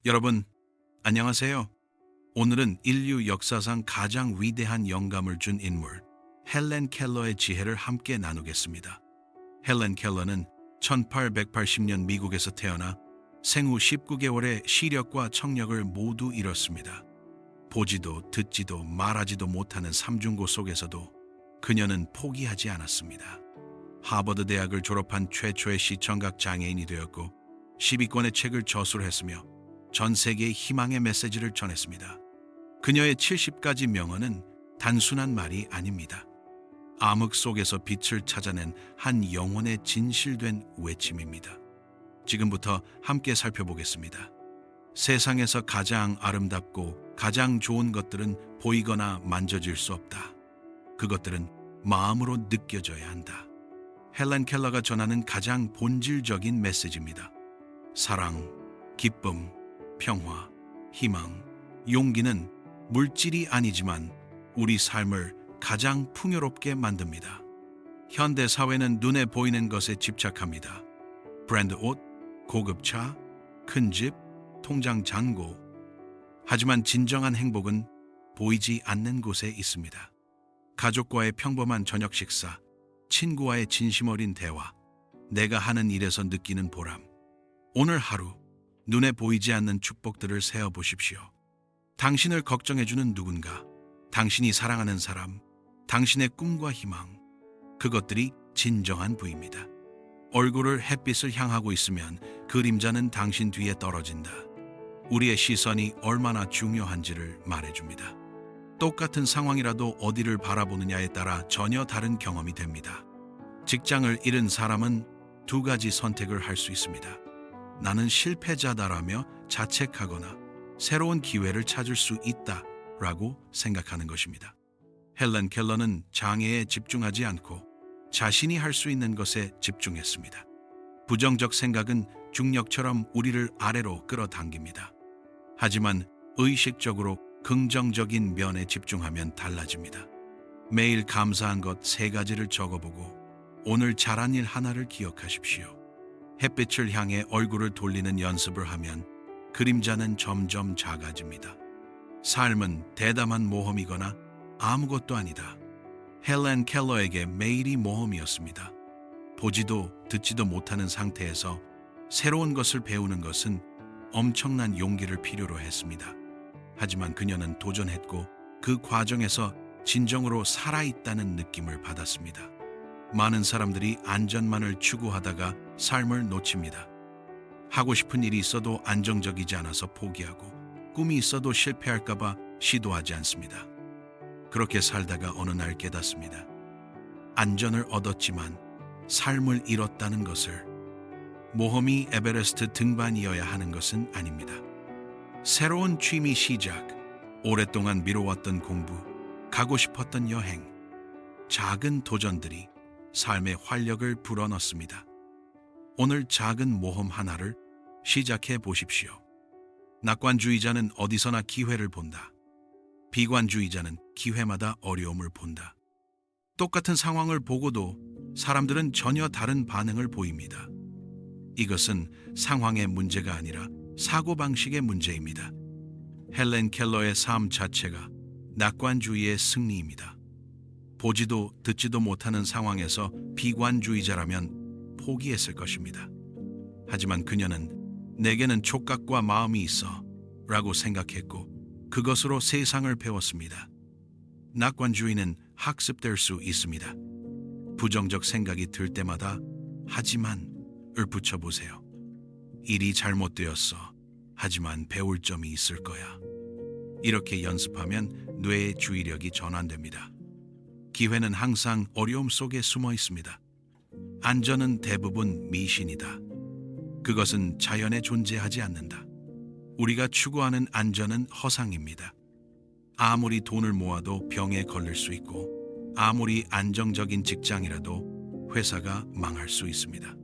여러분, 안녕하세요. 오늘은 인류 역사상 가장 위대한 영감을 준 인물, 헬렌 켈러의 지혜를 함께 나누겠습니다. 헬렌 켈러는 1880년 미국에서 태어나 생후 19개월의 시력과 청력을 모두 잃었습니다. 보지도 듣지도 말하지도 못하는 삼중고 속에서도 그녀는 포기하지 않았습니다. 하버드 대학을 졸업한 최초의 시청각 장애인이 되었고 10위권의 책을 저술했으며 전 세계에 희망의 메시지를 전했습니다. 그녀의 70가지 명언은 단순한 말이 아닙니다. 암흑 속에서 빛을 찾아낸 한 영혼의 진실된 외침입니다. 지금부터 함께 살펴보겠습니다. 세상에서 가장 아름답고 가장 좋은 것들은 보이거나 만져질 수 없다. 그것들은 마음으로 느껴져야 한다. 헬렌 켈러가 전하는 가장 본질적인 메시지입니다. 사랑, 기쁨, 평화, 희망, 용기는 물질이 아니지만 우리 삶을 가장 풍요롭게 만듭니다. 현대 사회는 눈에 보이는 것에 집착합니다. 브랜드 옷, 고급 차, 큰 집, 통장 잔고. 하지만 진정한 행복은 보이지 않는 곳에 있습니다. 가족과의 평범한 저녁 식사, 친구와의 진심 어린 대화, 내가 하는 일에서 느끼는 보람. 오늘 하루 눈에 보이지 않는 축복들을 세어 보십시오. 당신을 걱정해주는 누군가, 당신이 사랑하는 사람, 당신의 꿈과 희망, 그것들이 진정한 부입니다. 얼굴을 햇빛을 향하고 있으면 그림자는 당신 뒤에 떨어진다. 우리의 시선이 얼마나 중요한지를 말해줍니다. 똑같은 상황이라도 어디를 바라보느냐에 따라 전혀 다른 경험이 됩니다. 직장을 잃은 사람은 두 가지 선택을 할 수 있습니다. 나는 실패자다라며 자책하거나 새로운 기회를 찾을 수 있다라고 생각하는 것입니다. 헬렌 켈러는 장애에 집중하지 않고 자신이 할 수 있는 것에 집중했습니다. 부정적 생각은 중력처럼 우리를 아래로 끌어당깁니다. 하지만 의식적으로 긍정적인 면에 집중하면 달라집니다. 매일 감사한 것 3가지를 적어보고 오늘 잘한 일 하나를 기억하십시오. 햇빛을 향해 얼굴을 돌리는 연습을 하면 그림자는 점점 작아집니다. 삶은 대담한 모험이거나 아무것도 아니다. 헬렌 켈러에게 매일이 모험이었습니다. 보지도 듣지도 못하는 상태에서 새로운 것을 배우는 것은 엄청난 용기를 필요로 했습니다. 하지만 그녀는 도전했고 그 과정에서 진정으로 살아있다는 느낌을 받았습니다. 많은 사람들이 안전만을 추구하다가 삶을 놓칩니다. 하고 싶은 일이 있어도 안정적이지 않아서 포기하고 꿈이 있어도 실패할까봐 시도하지 않습니다. 그렇게 살다가 어느 날 깨닫습니다. 안전을 얻었지만 삶을 잃었다는 것을. 모험이 에베레스트 등반이어야 하는 것은 아닙니다. 새로운 취미 시작, 오랫동안 미뤄왔던 공부, 가고 싶었던 여행, 작은 도전들이 삶의 활력을 불어넣습니다. 오늘 작은 모험 하나를 시작해 보십시오. 낙관주의자는 어디서나 기회를 본다. 비관주의자는 기회마다 어려움을 본다. 똑같은 상황을 보고도 사람들은 전혀 다른 반응을 보입니다. 이것은 상황의 문제가 아니라 사고방식의 문제입니다. 헬렌 켈러의 삶 자체가 낙관주의의 승리입니다. 보지도 듣지도 못하는 상황에서 비관주의자라면 포기했을 것입니다. 하지만 그녀는 내게는 촉각과 마음이 있어 라고 생각했고 그것으로 세상을 배웠습니다. 낙관주의는 학습될 수 있습니다. 부정적 생각이 들 때마다 하지만을 붙여보세요. 일이 잘못되었어. 하지만 배울 점이 있을 거야. 이렇게 연습하면 뇌의 주의력이 전환됩니다. 기회는 항상 어려움 속에 숨어 있습니다. 안전은 대부분 미신이다. 그것은 자연에 존재하지 않는다. 우리가 추구하는 안전은 허상입니다. 아무리 돈을 모아도 병에 걸릴 수 있고 아무리 안정적인 직장이라도 회사가 망할 수 있습니다.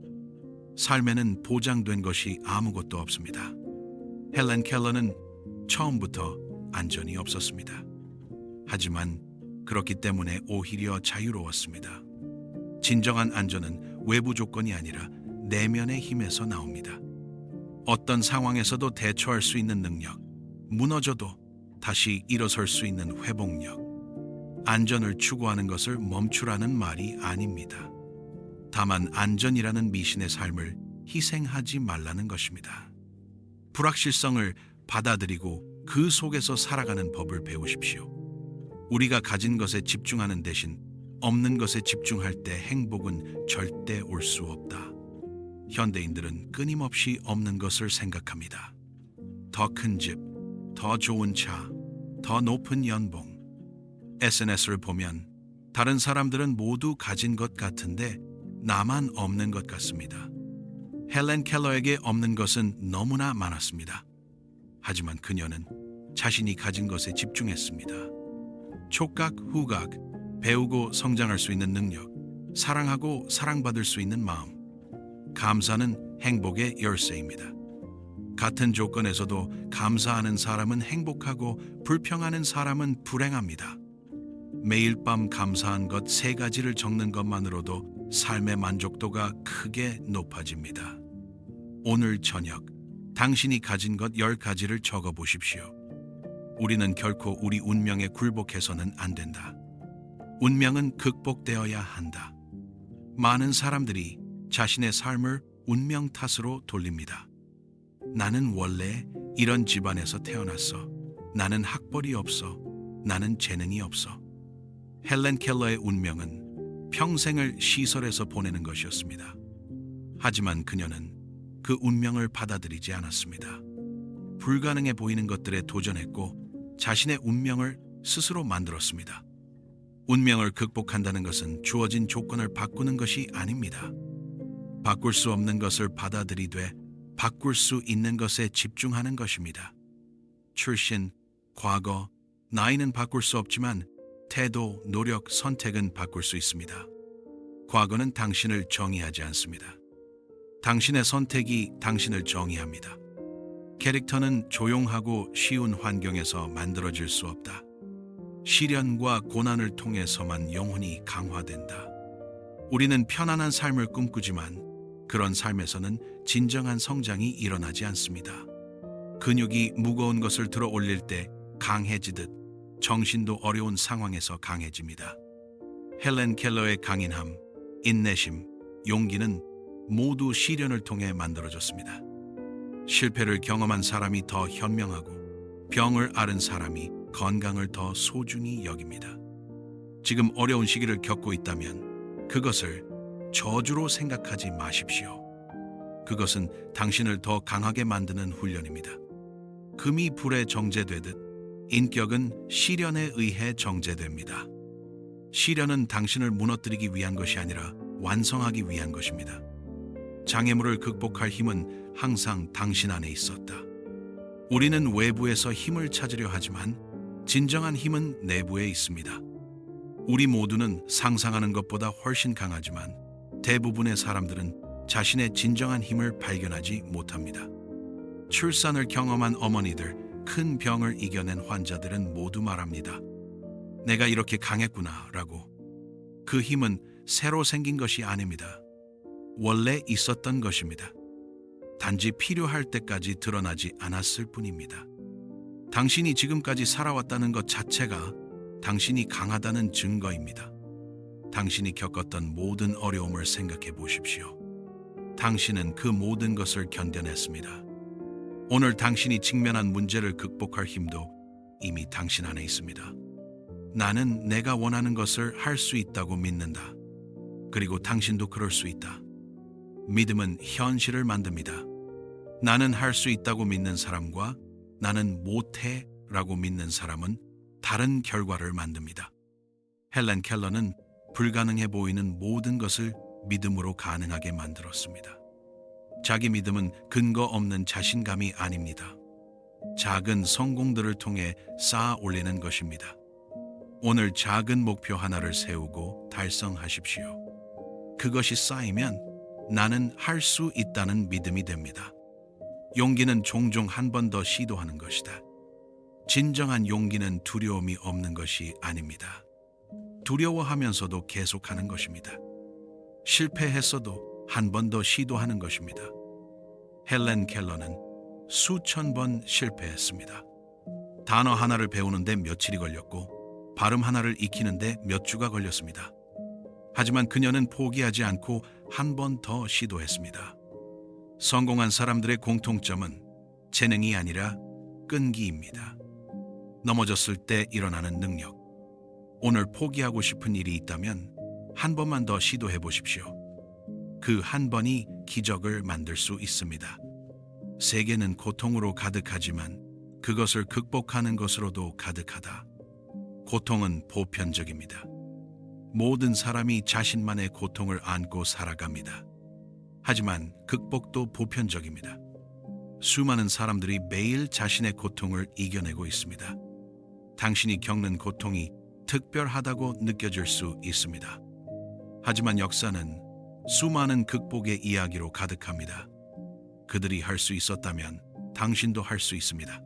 삶에는 보장된 것이 아무것도 없습니다. 헬렌 켈러는 처음부터 안전이 없었습니다. 하지만 그렇기 때문에 오히려 자유로웠습니다. 진정한 안전은 외부 조건이 아니라 내면의 힘에서 나옵니다. 어떤 상황에서도 대처할 수 있는 능력, 무너져도 다시 일어설 수 있는 회복력. 안전을 추구하는 것을 멈추라는 말이 아닙니다. 다만 안전이라는 미신의 삶을 희생하지 말라는 것입니다. 불확실성을 받아들이고 그 속에서 살아가는 법을 배우십시오. 우리가 가진 것에 집중하는 대신 없는 것에 집중할 때 행복은 절대 올 수 없다. 현대인들은 끊임없이 없는 것을 생각합니다. 더 큰 집, 더 좋은 차, 더 높은 연봉. SNS를 보면 다른 사람들은 모두 가진 것 같은데 나만 없는 것 같습니다. 헬렌 켈러에게 없는 것은 너무나 많았습니다. 하지만 그녀는 자신이 가진 것에 집중했습니다. 촉각, 후각, 배우고 성장할 수 있는 능력, 사랑하고 사랑받을 수 있는 마음. 감사는 행복의 열쇠입니다. 같은 조건에서도 감사하는 사람은 행복하고 불평하는 사람은 불행합니다. 매일 밤 감사한 것 3가지를 적는 것만으로도 삶의 만족도가 크게 높아집니다. 오늘 저녁 당신이 가진 것 10가지를 적어 보십시오. 우리는 결코 우리 운명에 굴복해서는 안 된다. 운명은 극복되어야 한다. 많은 사람들이 자신의 삶을 운명 탓으로 돌립니다. 나는 원래 이런 집안에서 태어났어. 나는 학벌이 없어. 나는 재능이 없어. 헬렌 켈러의 운명은 평생을 시설에서 보내는 것이었습니다. 하지만 그녀는 그 운명을 받아들이지 않았습니다. 불가능해 보이는 것들에 도전했고 자신의 운명을 스스로 만들었습니다. 운명을 극복한다는 것은 주어진 조건을 바꾸는 것이 아닙니다. 바꿀 수 없는 것을 받아들이되 바꿀 수 있는 것에 집중하는 것입니다. 출신, 과거, 나이는 바꿀 수 없지만 태도, 노력, 선택은 바꿀 수 있습니다. 과거는 당신을 정의하지 않습니다. 당신의 선택이 당신을 정의합니다. 캐릭터는 조용하고 쉬운 환경에서 만들어질 수 없다. 시련과 고난을 통해서만 영혼이 강화된다. 우리는 편안한 삶을 꿈꾸지만 그런 삶에서는 진정한 성장이 일어나지 않습니다. 근육이 무거운 것을 들어 올릴 때 강해지듯 정신도 어려운 상황에서 강해집니다. 헬렌 켈러의 강인함, 인내심, 용기는 모두 시련을 통해 만들어졌습니다. 실패를 경험한 사람이 더 현명하고 병을 앓은 사람이 건강을 더 소중히 여깁니다. 지금 어려운 시기를 겪고 있다면 그것을 저주로 생각하지 마십시오. 그것은 당신을 더 강하게 만드는 훈련입니다. 금이 불에 정제되듯 인격은 시련에 의해 정제됩니다. 시련은 당신을 무너뜨리기 위한 것이 아니라 완성하기 위한 것입니다. 장애물을 극복할 힘은 항상 당신 안에 있었다. 우리는 외부에서 힘을 찾으려 하지만 진정한 힘은 내부에 있습니다. 우리 모두는 상상하는 것보다 훨씬 강하지만 대부분의 사람들은 자신의 진정한 힘을 발견하지 못합니다. 출산을 경험한 어머니들, 큰 병을 이겨낸 환자들은 모두 말합니다. 내가 이렇게 강했구나 라고. 그 힘은 새로 생긴 것이 아닙니다. 원래 있었던 것입니다. 단지 필요할 때까지 드러나지 않았을 뿐입니다. 당신이 지금까지 살아왔다는 것 자체가 당신이 강하다는 증거입니다. 당신이 겪었던 모든 어려움을 생각해 보십시오. 당신은 그 모든 것을 견뎌냈습니다. 오늘 당신이 직면한 문제를 극복할 힘도 이미 당신 안에 있습니다. 나는 내가 원하는 것을 할 수 있다고 믿는다. 그리고 당신도 그럴 수 있다. 믿음은 현실을 만듭니다. 나는 할 수 있다고 믿는 사람과 나는 못해 라고 믿는 사람은 다른 결과를 만듭니다. 헬렌 켈러는 불가능해 보이는 모든 것을 믿음으로 가능하게 만들었습니다. 자기 믿음은 근거 없는 자신감이 아닙니다. 작은 성공들을 통해 쌓아 올리는 것입니다. 오늘 작은 목표 하나를 세우고 달성하십시오. 그것이 쌓이면 나는 할 수 있다는 믿음이 됩니다. 용기는 종종 한 번 더 시도하는 것이다. 진정한 용기는 두려움이 없는 것이 아닙니다. 두려워하면서도 계속하는 것입니다. 실패했어도 한 번 더 시도하는 것입니다. 헬렌 켈러는 수천 번 실패했습니다. 단어 하나를 배우는데 며칠이 걸렸고 발음 하나를 익히는데 몇 주가 걸렸습니다. 하지만 그녀는 포기하지 않고 한 번 더 시도했습니다. 성공한 사람들의 공통점은 재능이 아니라 끈기입니다. 넘어졌을 때 일어나는 능력. 오늘 포기하고 싶은 일이 있다면 한 번만 더 시도해 보십시오. 그 한 번이 기적을 만들 수 있습니다. 세계는 고통으로 가득하지만 그것을 극복하는 것으로도 가득하다. 고통은 보편적입니다. 모든 사람이 자신만의 고통을 안고 살아갑니다. 하지만 극복도 보편적입니다. 수많은 사람들이 매일 자신의 고통을 이겨내고 있습니다. 당신이 겪는 고통이 특별하다고 느껴질 수 있습니다. 하지만 역사는 수많은 극복의 이야기로 가득합니다. 그들이 할 수 있었다면 당신도 할 수 있습니다.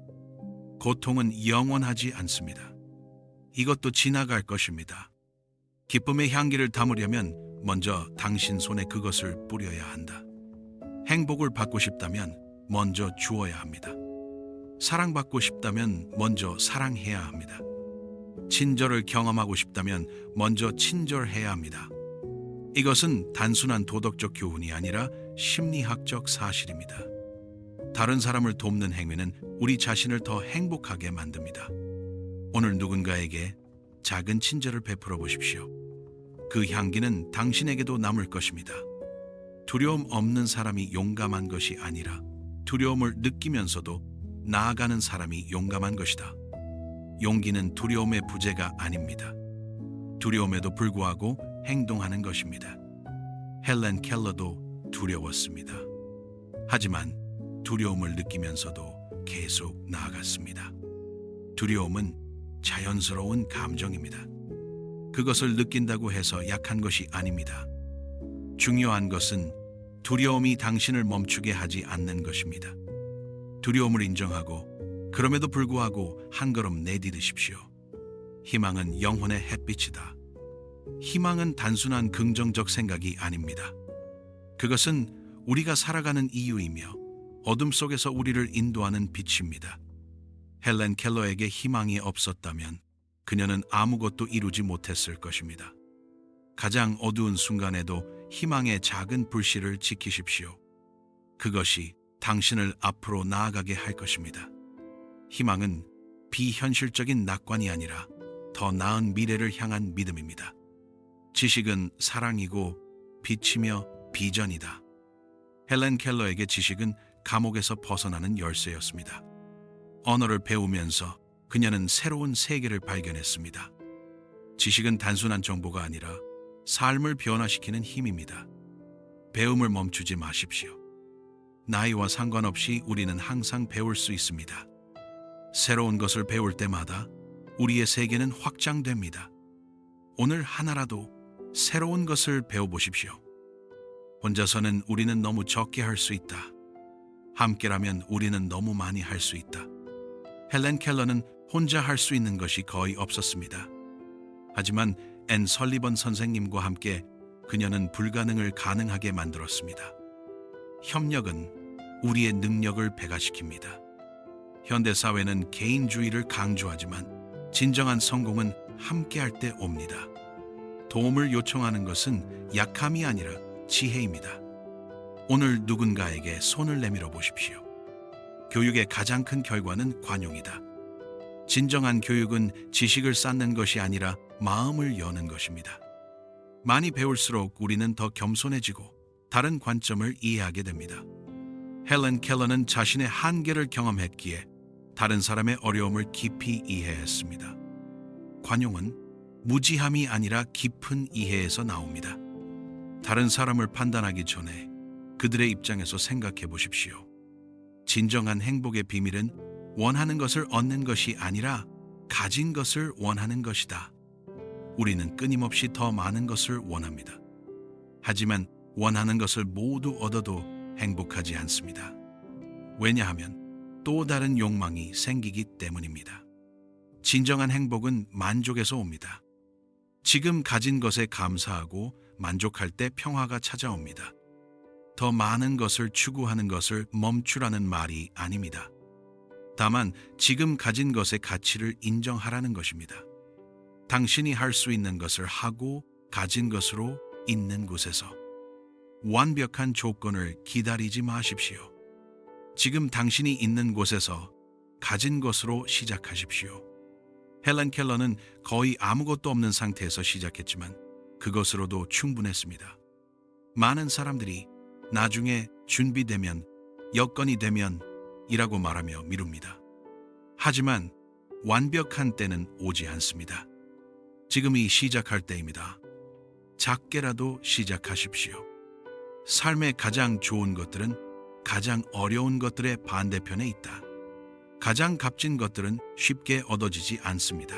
고통은 영원하지 않습니다. 이것도 지나갈 것입니다. 기쁨의 향기를 담으려면 먼저 당신 손에 그것을 뿌려야 한다. 행복을 받고 싶다면 먼저 주어야 합니다. 사랑받고 싶다면 먼저 사랑해야 합니다. 친절을 경험하고 싶다면 먼저 친절해야 합니다. 이것은 단순한 도덕적 교훈이 아니라 심리학적 사실입니다. 다른 사람을 돕는 행위는 우리 자신을 더 행복하게 만듭니다. 오늘 누군가에게 작은 친절을 베풀어 보십시오. 그 향기는 당신에게도 남을 것입니다. 두려움 없는 사람이 용감한 것이 아니라 두려움을 느끼면서도 나아가는 사람이 용감한 것이다. 용기는 두려움의 부재가 아닙니다. 두려움에도 불구하고 행동하는 것입니다. 헬렌 켈러도 두려웠습니다. 하지만 두려움을 느끼면서도 계속 나아갔습니다. 두려움은 자연스러운 감정입니다. 그것을 느낀다고 해서 약한 것이 아닙니다. 중요한 것은 두려움이 당신을 멈추게 하지 않는 것입니다. 두려움을 인정하고 그럼에도 불구하고 한 걸음 내디디십시오. 희망은 영혼의 햇빛이다. 희망은 단순한 긍정적 생각이 아닙니다. 그것은 우리가 살아가는 이유이며 어둠 속에서 우리를 인도하는 빛입니다. 헬렌 켈러에게 희망이 없었다면 그녀는 아무것도 이루지 못했을 것입니다. 가장 어두운 순간에도 희망의 작은 불씨를 지키십시오. 그것이 당신을 앞으로 나아가게 할 것입니다. 희망은 비현실적인 낙관이 아니라 더 나은 미래를 향한 믿음입니다. 지식은 사랑이고 빛이며 비전이다. 헬렌 켈러에게 지식은 감옥에서 벗어나는 열쇠였습니다. 언어를 배우면서 그녀는 새로운 세계를 발견했습니다. 지식은 단순한 정보가 아니라 삶을 변화시키는 힘입니다. 배움을 멈추지 마십시오. 나이와 상관없이 우리는 항상 배울 수 있습니다. 새로운 것을 배울 때마다 우리의 세계는 확장됩니다. 오늘 하나라도 새로운 것을 배워보십시오. 혼자서는 우리는 너무 적게 할 수 있다. 함께라면 우리는 너무 많이 할 수 있다. 헬렌 켈러는 혼자 할 수 있는 것이 거의 없었습니다. 하지만 앤 설리번 선생님과 함께 그녀는 불가능을 가능하게 만들었습니다. 협력은 우리의 능력을 배가시킵니다. 현대사회는 개인주의를 강조하지만 진정한 성공은 함께할 때 옵니다. 도움을 요청하는 것은 약함이 아니라 지혜입니다. 오늘 누군가에게 손을 내밀어 보십시오. 교육의 가장 큰 결과는 관용이다. 진정한 교육은 지식을 쌓는 것이 아니라 마음을 여는 것입니다. 많이 배울수록 우리는 더 겸손해지고 다른 관점을 이해하게 됩니다. 헬렌 켈러는 자신의 한계를 경험했기에 다른 사람의 어려움을 깊이 이해했습니다. 관용은 무지함이 아니라 깊은 이해에서 나옵니다. 다른 사람을 판단하기 전에 그들의 입장에서 생각해 보십시오. 진정한 행복의 비밀은 원하는 것을 얻는 것이 아니라 가진 것을 원하는 것이다. 우리는 끊임없이 더 많은 것을 원합니다. 하지만 원하는 것을 모두 얻어도 행복하지 않습니다. 왜냐하면 또 다른 욕망이 생기기 때문입니다. 진정한 행복은 만족에서 옵니다. 지금 가진 것에 감사하고 만족할 때 평화가 찾아옵니다. 더 많은 것을 추구하는 것을 멈추라는 말이 아닙니다. 다만 지금 가진 것의 가치를 인정하라는 것입니다. 당신이 할 수 있는 것을 하고 가진 것으로 있는 곳에서 완벽한 조건을 기다리지 마십시오. 지금 당신이 있는 곳에서 가진 것으로 시작하십시오. 헬렌 켈러는 거의 아무것도 없는 상태에서 시작했지만 그것으로도 충분했습니다. 많은 사람들이 나중에 준비되면, 여건이 되면 이라고 말하며 미룹니다. 하지만 완벽한 때는 오지 않습니다. 지금이 시작할 때입니다. 작게라도 시작하십시오. 삶의 가장 좋은 것들은 가장 어려운 것들의 반대편에 있다. 가장 값진 것들은 쉽게 얻어지지 않습니다.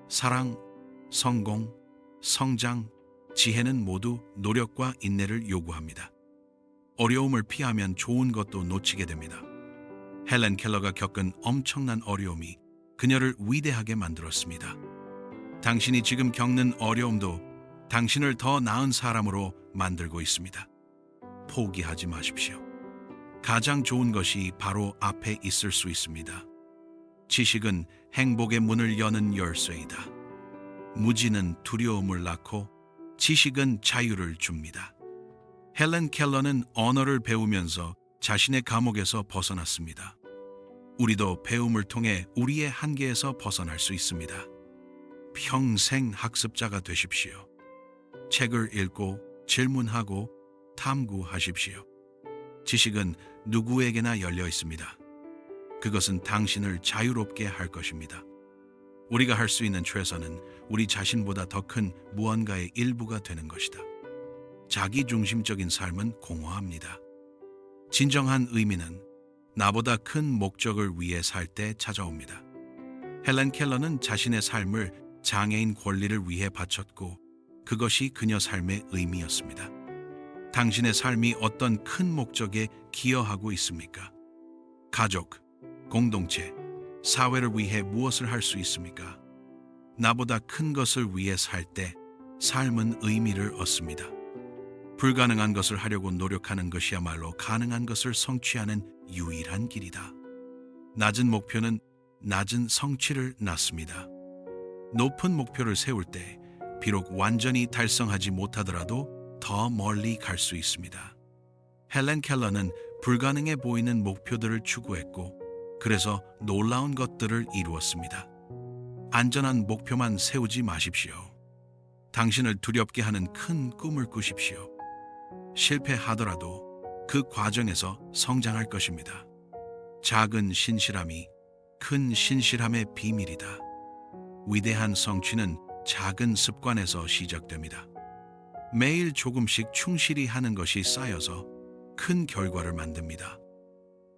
사랑, 성공, 성장, 지혜는 모두 노력과 인내를 요구합니다. 어려움을 피하면 좋은 것도 놓치게 됩니다. 헬렌 켈러가 겪은 엄청난 어려움이 그녀를 위대하게 만들었습니다. 당신이 지금 겪는 어려움도 당신을 더 나은 사람으로 만들고 있습니다. 포기하지 마십시오. 가장 좋은 것이 바로 앞에 있을 수 있습니다. 지식은 행복의 문을 여는 열쇠이다. 무지는 두려움을 낳고 지식은 자유를 줍니다. 헬렌 켈러는 언어를 배우면서 자신의 감옥에서 벗어났습니다. 우리도 배움을 통해 우리의 한계에서 벗어날 수 있습니다. 평생 학습자가 되십시오. 책을 읽고 질문하고 탐구하십시오. 지식은 누구에게나 열려 있습니다. 그것은 당신을 자유롭게 할 것입니다. 우리가 할 수 있는 최선은 우리 자신보다 더 큰 무언가의 일부가 되는 것이다. 자기중심적인 삶은 공허합니다. 진정한 의미는 나보다 큰 목적을 위해 살 때 찾아옵니다. 헬렌 켈러는 자신의 삶을 장애인 권리를 위해 바쳤고 그것이 그녀 삶의 의미였습니다. 당신의 삶이 어떤 큰 목적에 기여하고 있습니까? 가족, 공동체, 사회를 위해 무엇을 할 수 있습니까? 나보다 큰 것을 위해 살 때 삶은 의미를 얻습니다. 불가능한 것을 하려고 노력하는 것이야말로 가능한 것을 성취하는 유일한 길이다. 낮은 목표는 낮은 성취를 낳습니다. 높은 목표를 세울 때 비록 완전히 달성하지 못하더라도 더 멀리 갈 수 있습니다. 헬렌 켈러는 불가능해 보이는 목표들을 추구했고 그래서 놀라운 것들을 이루었습니다. 안전한 목표만 세우지 마십시오. 당신을 두렵게 하는 큰 꿈을 꾸십시오. 실패하더라도 그 과정에서 성장할 것입니다. 작은 신실함이 큰 신실함의 비밀이다. 위대한 성취는 작은 습관에서 시작됩니다. 매일 조금씩 충실히 하는 것이 쌓여서 큰 결과를 만듭니다.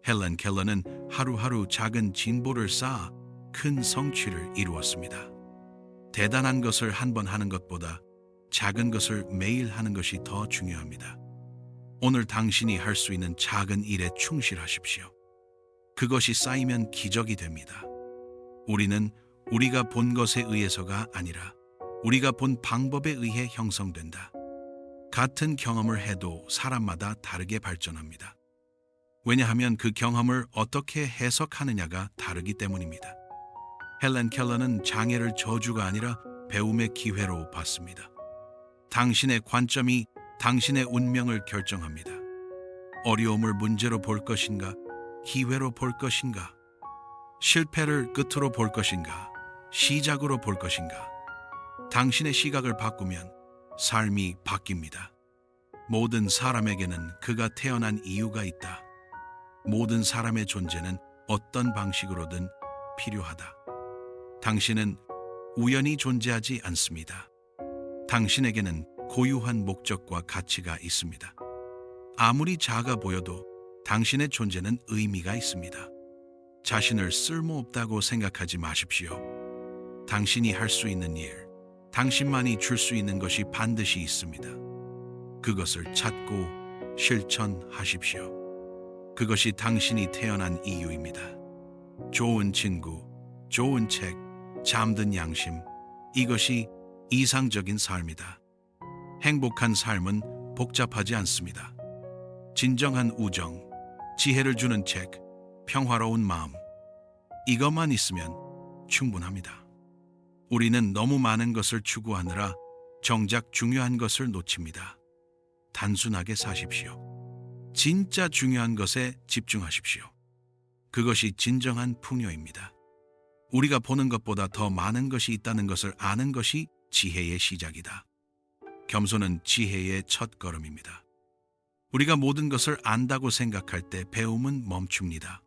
헬렌 켈러는 하루하루 작은 진보를 쌓아 큰 성취를 이루었습니다. 대단한 것을 한 번 하는 것보다 작은 것을 매일 하는 것이 더 중요합니다. 오늘 당신이 할 수 있는 작은 일에 충실하십시오. 그것이 쌓이면 기적이 됩니다. 우리는 우리가 본 것에 의해서가 아니라 우리가 본 방법에 의해 형성된다. 같은 경험을 해도 사람마다 다르게 발전합니다. 왜냐하면 그 경험을 어떻게 해석하느냐가 다르기 때문입니다. 헬렌 켈러는 장애를 저주가 아니라 배움의 기회로 봤습니다. 당신의 관점이 당신의 운명을 결정합니다. 어려움을 문제로 볼 것인가, 기회로 볼 것인가, 실패를 끝으로 볼 것인가, 시작으로 볼 것인가. 당신의 시각을 바꾸면 삶이 바뀝니다. 모든 사람에게는 그가 태어난 이유가 있다. 모든 사람의 존재는 어떤 방식으로든 필요하다. 당신은 우연히 존재하지 않습니다. 당신에게는 고유한 목적과 가치가 있습니다. 아무리 작아 보여도 당신의 존재는 의미가 있습니다. 자신을 쓸모없다고 생각하지 마십시오. 당신이 할 수 있는 일, 당신만이 줄 수 있는 것이 반드시 있습니다. 그것을 찾고 실천하십시오. 그것이 당신이 태어난 이유입니다. 좋은 친구, 좋은 책, 잠든 양심, 이것이 이상적인 삶이다. 행복한 삶은 복잡하지 않습니다. 진정한 우정, 지혜를 주는 책, 평화로운 마음. 이것만 있으면 충분합니다. 우리는 너무 많은 것을 추구하느라 정작 중요한 것을 놓칩니다. 단순하게 사십시오. 진짜 중요한 것에 집중하십시오. 그것이 진정한 풍요입니다. 우리가 보는 것보다 더 많은 것이 있다는 것을 아는 것이 지혜의 시작이다. 겸손은 지혜의 첫걸음입니다. 우리가 모든 것을 안다고 생각할 때 배움은 멈춥니다.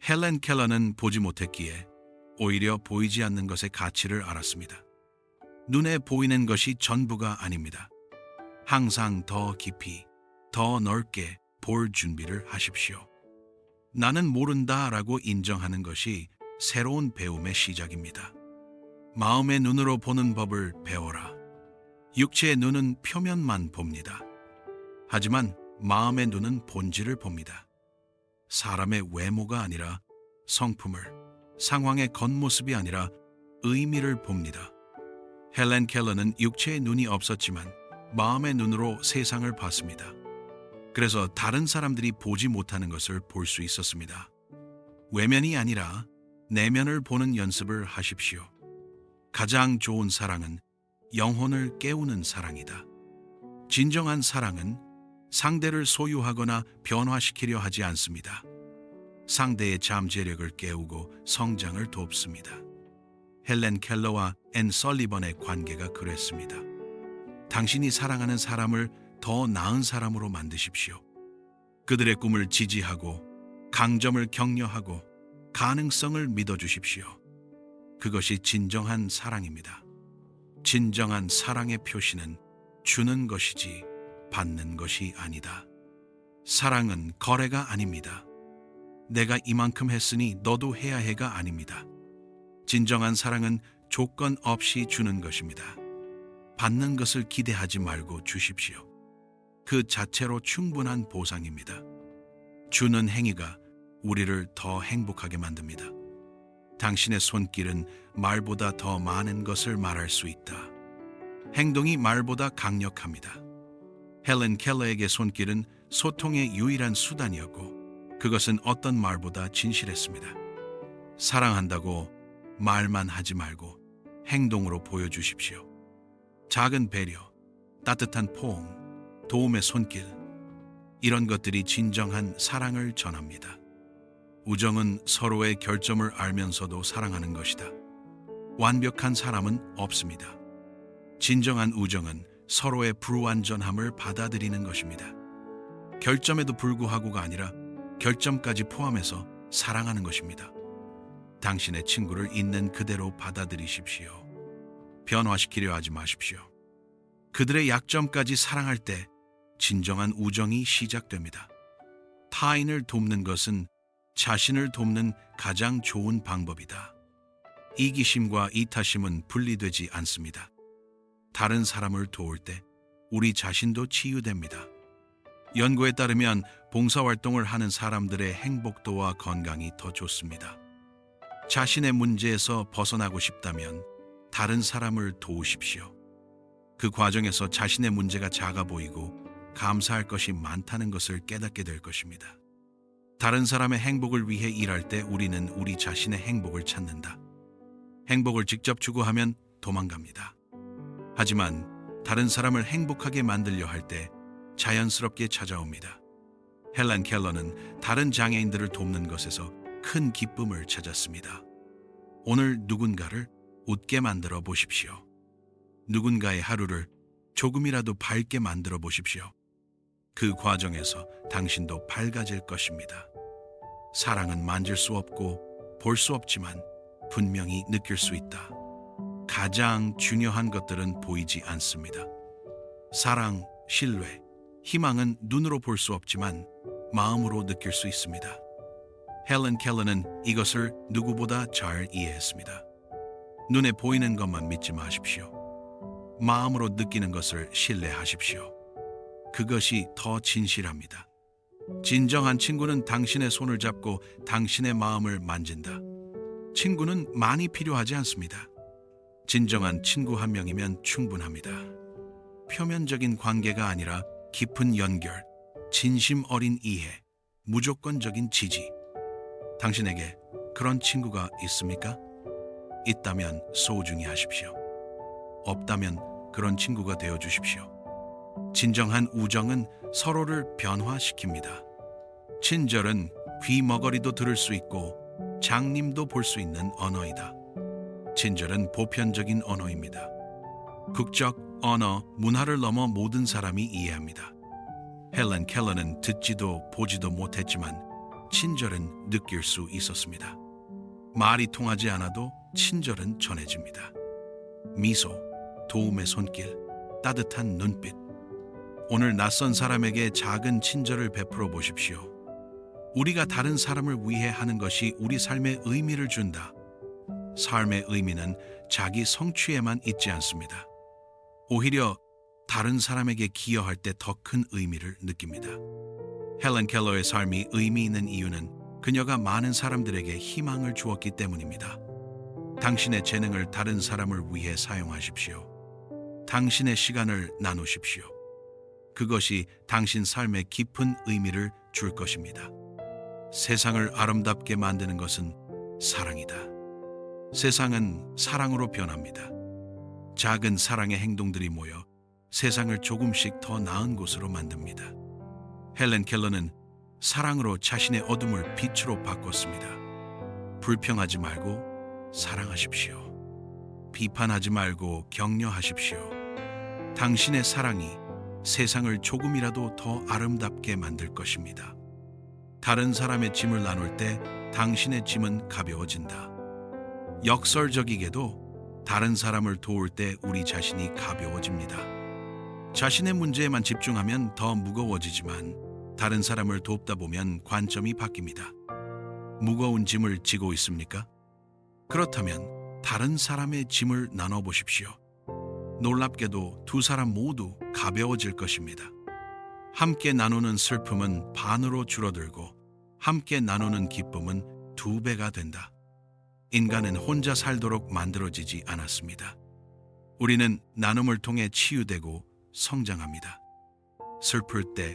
헬렌 켈러는 보지 못했기에 오히려 보이지 않는 것의 가치를 알았습니다. 눈에 보이는 것이 전부가 아닙니다. 항상 더 깊이, 더 넓게 볼 준비를 하십시오. 나는 모른다라고 인정하는 것이 새로운 배움의 시작입니다. 마음의 눈으로 보는 법을 배워라. 육체의 눈은 표면만 봅니다. 하지만 마음의 눈은 본질을 봅니다. 사람의 외모가 아니라 성품을, 상황의 겉모습이 아니라 의미를 봅니다. 헬렌 켈러는 육체의 눈이 없었지만 마음의 눈으로 세상을 봤습니다. 그래서 다른 사람들이 보지 못하는 것을 볼 수 있었습니다. 외면이 아니라 내면을 보는 연습을 하십시오. 가장 좋은 사랑은 영혼을 깨우는 사랑이다. 진정한 사랑은 상대를 소유하거나 변화시키려 하지 않습니다. 상대의 잠재력을 깨우고 성장을 돕습니다. 헬렌 켈러와 앤 설리번의 관계가 그랬습니다. 당신이 사랑하는 사람을 더 나은 사람으로 만드십시오. 그들의 꿈을 지지하고 강점을 격려하고 가능성을 믿어주십시오. 그것이 진정한 사랑입니다. 진정한 사랑의 표시는 주는 것이지 받는 것이 아니다. 사랑은 거래가 아닙니다. 내가 이만큼 했으니 너도 해야 해가 아닙니다. 진정한 사랑은 조건 없이 주는 것입니다. 받는 것을 기대하지 말고 주십시오. 그 자체로 충분한 보상입니다. 주는 행위가 우리를 더 행복하게 만듭니다. 당신의 손길은 말보다 더 많은 것을 말할 수 있다. 행동이 말보다 강력합니다. 헬렌 켈러에게 손길은 소통의 유일한 수단이었고 그것은 어떤 말보다 진실했습니다. 사랑한다고 말만 하지 말고 행동으로 보여주십시오. 작은 배려, 따뜻한 포옹, 도움의 손길, 이런 것들이 진정한 사랑을 전합니다. 우정은 서로의 결점을 알면서도 사랑하는 것이다. 완벽한 사람은 없습니다. 진정한 우정은 서로의 불완전함을 받아들이는 것입니다. 결점에도 불구하고가 아니라 결점까지 포함해서 사랑하는 것입니다. 당신의 친구를 있는 그대로 받아들이십시오. 변화시키려 하지 마십시오. 그들의 약점까지 사랑할 때 진정한 우정이 시작됩니다. 타인을 돕는 것은 자신을 돕는 가장 좋은 방법이다. 이기심과 이타심은 분리되지 않습니다. 다른 사람을 도울 때 우리 자신도 치유됩니다. 연구에 따르면 봉사활동을 하는 사람들의 행복도와 건강이 더 좋습니다. 자신의 문제에서 벗어나고 싶다면 다른 사람을 도우십시오. 그 과정에서 자신의 문제가 작아 보이고 감사할 것이 많다는 것을 깨닫게 될 것입니다. 다른 사람의 행복을 위해 일할 때 우리는 우리 자신의 행복을 찾는다. 행복을 직접 추구하면 도망갑니다. 하지만 다른 사람을 행복하게 만들려 할 때 자연스럽게 찾아옵니다. 헬렌 켈러는 다른 장애인들을 돕는 것에서 큰 기쁨을 찾았습니다. 오늘 누군가를 웃게 만들어 보십시오. 누군가의 하루를 조금이라도 밝게 만들어 보십시오. 그 과정에서 당신도 밝아질 것입니다. 사랑은 만질 수 없고 볼 수 없지만 분명히 느낄 수 있다. 가장 중요한 것들은 보이지 않습니다. 사랑, 신뢰, 희망은 눈으로 볼 수 없지만 마음으로 느낄 수 있습니다. 헬렌 켈러는 이것을 누구보다 잘 이해했습니다. 눈에 보이는 것만 믿지 마십시오. 마음으로 느끼는 것을 신뢰하십시오. 그것이 더 진실합니다. 진정한 친구는 당신의 손을 잡고 당신의 마음을 만진다. 친구는 많이 필요하지 않습니다. 진정한 친구 한 명이면 충분합니다. 표면적인 관계가 아니라 깊은 연결, 진심 어린 이해, 무조건적인 지지. 당신에게 그런 친구가 있습니까? 있다면 소중히 하십시오. 없다면 그런 친구가 되어 주십시오. 진정한 우정은 서로를 변화시킵니다. 친절은 귀머거리도 들을 수 있고 장님도 볼 수 있는 언어이다. 친절은 보편적인 언어입니다. 국적, 언어, 문화를 넘어 모든 사람이 이해합니다. 헬렌 켈러는 듣지도 보지도 못했지만 친절은 느낄 수 있었습니다. 말이 통하지 않아도 친절은 전해집니다. 미소, 도움의 손길, 따뜻한 눈빛. 오늘 낯선 사람에게 작은 친절을 베풀어 보십시오. 우리가 다른 사람을 위해 하는 것이 우리 삶에 의미를 준다. 삶의 의미는 자기 성취에만 있지 않습니다. 오히려 다른 사람에게 기여할 때 더 큰 의미를 느낍니다. 헬렌 켈러의 삶이 의미 있는 이유는 그녀가 많은 사람들에게 희망을 주었기 때문입니다. 당신의 재능을 다른 사람을 위해 사용하십시오. 당신의 시간을 나누십시오. 그것이 당신 삶에 깊은 의미를 줄 것입니다. 세상을 아름답게 만드는 것은 사랑이다. 세상은 사랑으로 변합니다. 작은 사랑의 행동들이 모여 세상을 조금씩 더 나은 곳으로 만듭니다. 헬렌 켈러는 사랑으로 자신의 어둠을 빛으로 바꿨습니다. 불평하지 말고 사랑하십시오. 비판하지 말고 격려하십시오. 당신의 사랑이 세상을 조금이라도 더 아름답게 만들 것입니다. 다른 사람의 짐을 나눌 때 당신의 짐은 가벼워진다. 역설적이게도 다른 사람을 도울 때 우리 자신이 가벼워집니다. 자신의 문제에만 집중하면 더 무거워지지만 다른 사람을 돕다 보면 관점이 바뀝니다. 무거운 짐을 지고 있습니까? 그렇다면 다른 사람의 짐을 나눠보십시오. 놀랍게도 두 사람 모두 가벼워질 것입니다. 함께 나누는 슬픔은 반으로 줄어들고 함께 나누는 기쁨은 2배가 된다. 인간은 혼자 살도록 만들어지지 않았습니다. 우리는 나눔을 통해 치유되고 성장합니다. 슬플 때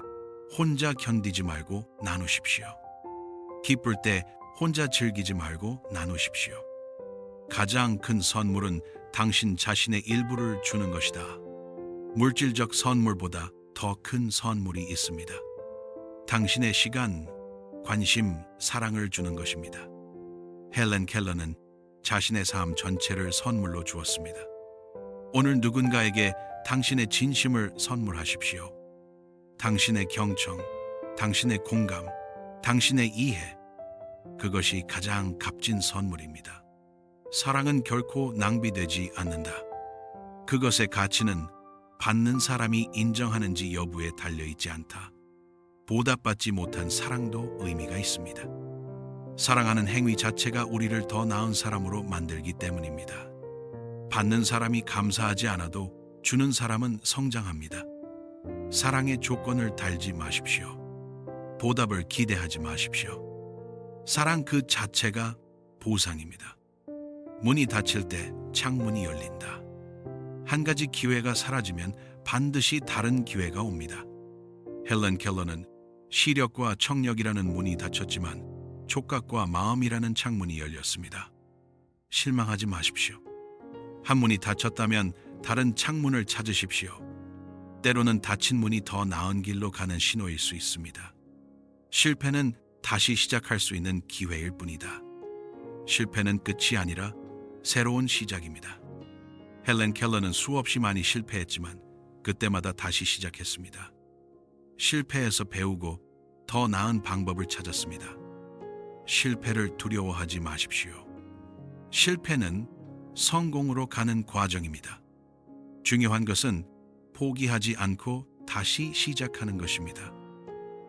혼자 견디지 말고 나누십시오. 기쁠 때 혼자 즐기지 말고 나누십시오. 가장 큰 선물은 당신 자신의 일부를 주는 것이다. 물질적 선물보다 더 큰 선물이 있습니다. 당신의 시간, 관심, 사랑을 주는 것입니다. 헬렌 켈러는 자신의 삶 전체를 선물로 주었습니다. 오늘 누군가에게 당신의 진심을 선물하십시오. 당신의 경청, 당신의 공감, 당신의 이해, 그것이 가장 값진 선물입니다. 사랑은 결코 낭비되지 않는다. 그것의 가치는 받는 사람이 인정하는지 여부에 달려있지 않다. 보답받지 못한 사랑도 의미가 있습니다. 사랑하는 행위 자체가 우리를 더 나은 사람으로 만들기 때문입니다. 받는 사람이 감사하지 않아도 주는 사람은 성장합니다. 사랑의 조건을 달지 마십시오. 보답을 기대하지 마십시오. 사랑 그 자체가 보상입니다. 문이 닫힐 때 창문이 열린다. 한 가지 기회가 사라지면 반드시 다른 기회가 옵니다. 헬렌 켈러는 시력과 청력이라는 문이 닫혔지만 촉각과 마음이라는 창문이 열렸습니다. 실망하지 마십시오. 한 문이 닫혔다면 다른 창문을 찾으십시오. 때로는 닫힌 문이 더 나은 길로 가는 신호일 수 있습니다. 실패는 다시 시작할 수 있는 기회일 뿐이다. 실패는 끝이 아니라 새로운 시작입니다. 헬렌 켈러는 수없이 많이 실패했지만 그때마다 다시 시작했습니다. 실패에서 배우고 더 나은 방법을 찾았습니다. 실패를 두려워하지 마십시오. 실패는 성공으로 가는 과정입니다. 중요한 것은 포기하지 않고 다시 시작하는 것입니다.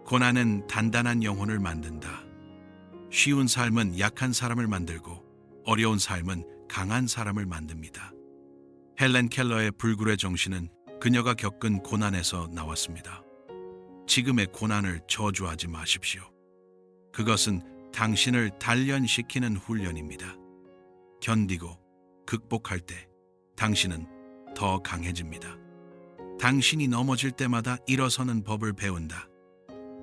고난은 단단한 영혼을 만든다. 쉬운 삶은 약한 사람을 만들고 어려운 삶은 강한 사람을 만듭니다. 헬렌 켈러의 불굴의 정신은 그녀가 겪은 고난에서 나왔습니다. 지금의 고난을 저주하지 마십시오. 그것은 당신을 단련시키는 훈련입니다. 견디고 극복할 때 당신은 더 강해집니다. 당신이 넘어질 때마다 일어서는 법을 배운다.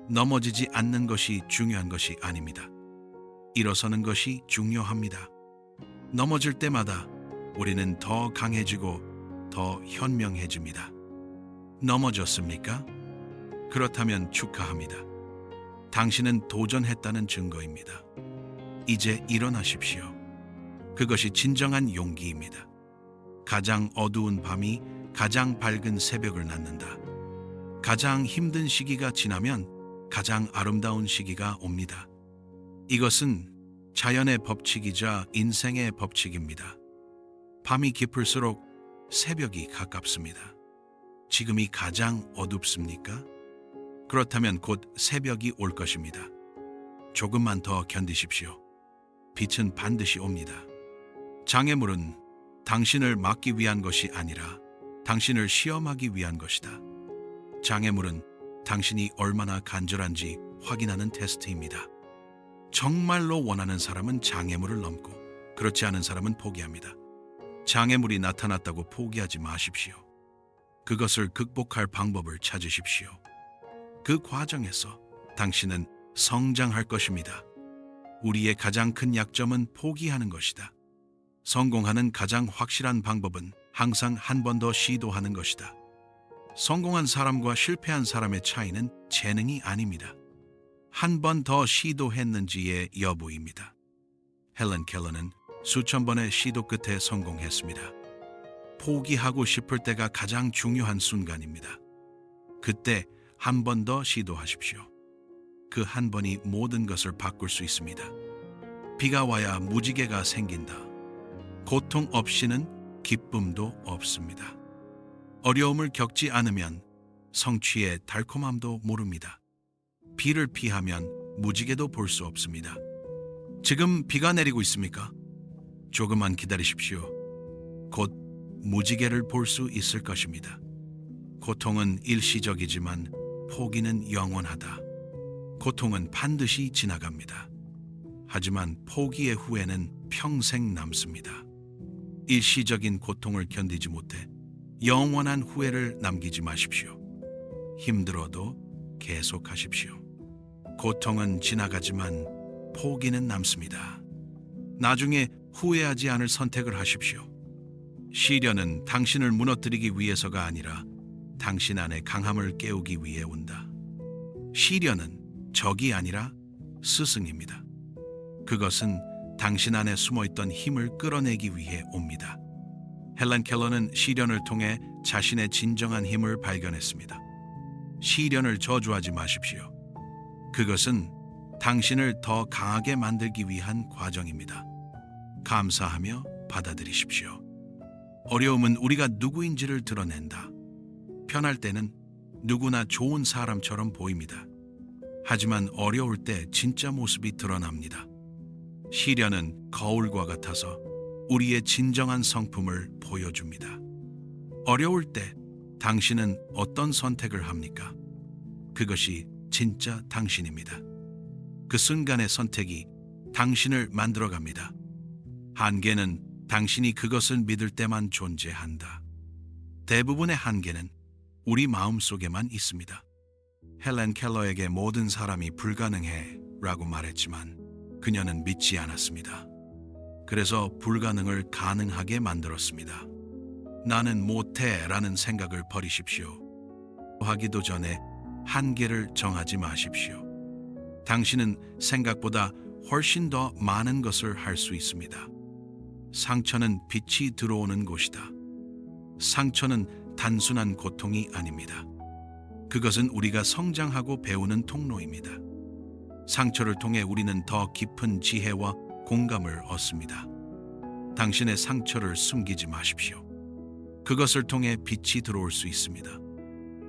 넘어지지 않는 것이 중요한 것이 아닙니다. 일어서는 것이 중요합니다. 넘어질 때마다 우리는 더 강해지고 더 현명해집니다. 넘어졌습니까? 그렇다면 축하합니다. 당신은 도전했다는 증거입니다. 이제 일어나십시오. 그것이 진정한 용기입니다. 가장 어두운 밤이 가장 밝은 새벽을 낳는다. 가장 힘든 시기가 지나면 가장 아름다운 시기가 옵니다. 이것은 자연의 법칙이자 인생의 법칙입니다. 밤이 깊을수록 새벽이 가깝습니다. 지금이 가장 어둡습니까? 그렇다면 곧 새벽이 올 것입니다. 조금만 더 견디십시오. 빛은 반드시 옵니다. 장애물은 당신을 막기 위한 것이 아니라 당신을 시험하기 위한 것이다. 장애물은 당신이 얼마나 간절한지 확인하는 테스트입니다. 정말로 원하는 사람은 장애물을 넘고 그렇지 않은 사람은 포기합니다. 장애물이 나타났다고 포기하지 마십시오. 그것을 극복할 방법을 찾으십시오. 그 과정에서 당신은 성장할 것입니다. 우리의 가장 큰 약점은 포기하는 것이다. 성공하는 가장 확실한 방법은 항상 한 번 더 시도하는 것이다. 성공한 사람과 실패한 사람의 차이는 재능이 아닙니다. 한 번 더 시도했는지의 여부입니다. 헬렌 켈러는 수천 번의 시도 끝에 성공했습니다. 포기하고 싶을 때가 가장 중요한 순간입니다. 그때 한 번 더 시도하십시오. 그 한 번이 모든 것을 바꿀 수 있습니다. 비가 와야 무지개가 생긴다. 고통 없이는 기쁨도 없습니다. 어려움을 겪지 않으면 성취의 달콤함도 모릅니다. 비를 피하면 무지개도 볼 수 없습니다. 지금 비가 내리고 있습니까? 조금만 기다리십시오. 곧 무지개를 볼 수 있을 것입니다. 고통은 일시적이지만 포기는 영원하다. 고통은 반드시 지나갑니다. 하지만 포기의 후회는 평생 남습니다. 일시적인 고통을 견디지 못해 영원한 후회를 남기지 마십시오. 힘들어도 계속하십시오. 고통은 지나가지만 포기는 남습니다. 나중에 후회하지 않을 선택을 하십시오. 시련은 당신을 무너뜨리기 위해서가 아니라 당신 안의 강함을 깨우기 위해 온다. 시련은 적이 아니라 스승입니다. 그것은 당신 안에 숨어있던 힘을 끌어내기 위해 옵니다. 헬렌 켈러는 시련을 통해 자신의 진정한 힘을 발견했습니다. 시련을 저주하지 마십시오. 그것은 당신을 더 강하게 만들기 위한 과정입니다. 감사하며 받아들이십시오. 어려움은 우리가 누구인지를 드러낸다. 편할 때는 누구나 좋은 사람처럼 보입니다. 하지만 어려울 때 진짜 모습이 드러납니다. 시련은 거울과 같아서 우리의 진정한 성품을 보여줍니다. 어려울 때 당신은 어떤 선택을 합니까? 그것이 진짜 당신입니다. 그 순간의 선택이 당신을 만들어갑니다. 한계는 당신이 그것을 믿을 때만 존재한다. 대부분의 한계는 우리 마음속에만 있습니다. 헬렌 켈러에게 모든 사람이 불가능해 라고 말했지만 그녀는 믿지 않았습니다. 그래서 불가능을 가능하게 만들었습니다. 나는 못해 라는 생각을 버리십시오. 하기도 전에 한계를 정하지 마십시오. 당신은 생각보다 훨씬 더 많은 것을 할 수 있습니다. 상처는 빛이 들어오는 곳이다. 상처는 단순한 고통이 아닙니다. 그것은 우리가 성장하고 배우는 통로입니다. 상처를 통해 우리는 더 깊은 지혜와 공감을 얻습니다. 당신의 상처를 숨기지 마십시오. 그것을 통해 빛이 들어올 수 있습니다.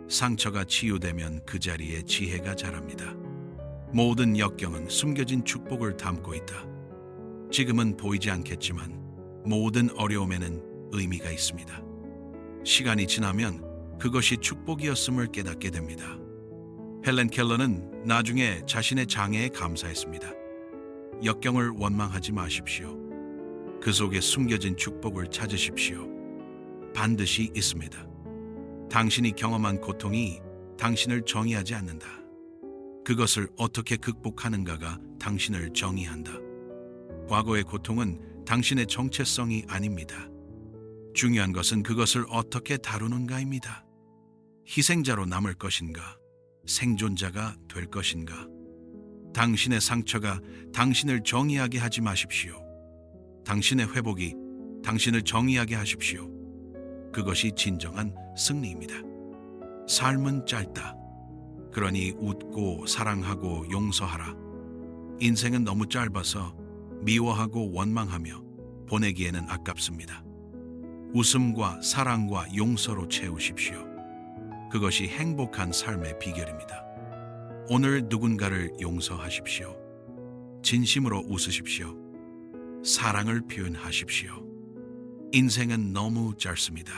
상처가 치유되면 그 자리에 지혜가 자랍니다. 모든 역경은 숨겨진 축복을 담고 있다. 지금은 보이지 않겠지만 모든 어려움에는 의미가 있습니다. 시간이 지나면 그것이 축복이었음을 깨닫게 됩니다. 헬렌 켈러는 나중에 자신의 장애에 감사했습니다. 역경을 원망하지 마십시오. 그 속에 숨겨진 축복을 찾으십시오. 반드시 있습니다. 당신이 경험한 고통이 당신을 정의하지 않는다. 그것을 어떻게 극복하는가가 당신을 정의한다. 과거의 고통은 당신의 정체성이 아닙니다. 중요한 것은 그것을 어떻게 다루는가입니다. 희생자로 남을 것인가? 생존자가 될 것인가? 당신의 상처가 당신을 정의하게 하지 마십시오. 당신의 회복이 당신을 정의하게 하십시오. 그것이 진정한 승리입니다. 삶은 짧다. 그러니 웃고 사랑하고 용서하라. 인생은 너무 짧아서 미워하고 원망하며 보내기에는 아깝습니다. 웃음과 사랑과 용서로 채우십시오. 그것이 행복한 삶의 비결입니다. 오늘 누군가를 용서하십시오. 진심으로 웃으십시오. 사랑을 표현하십시오. 인생은 너무 짧습니다.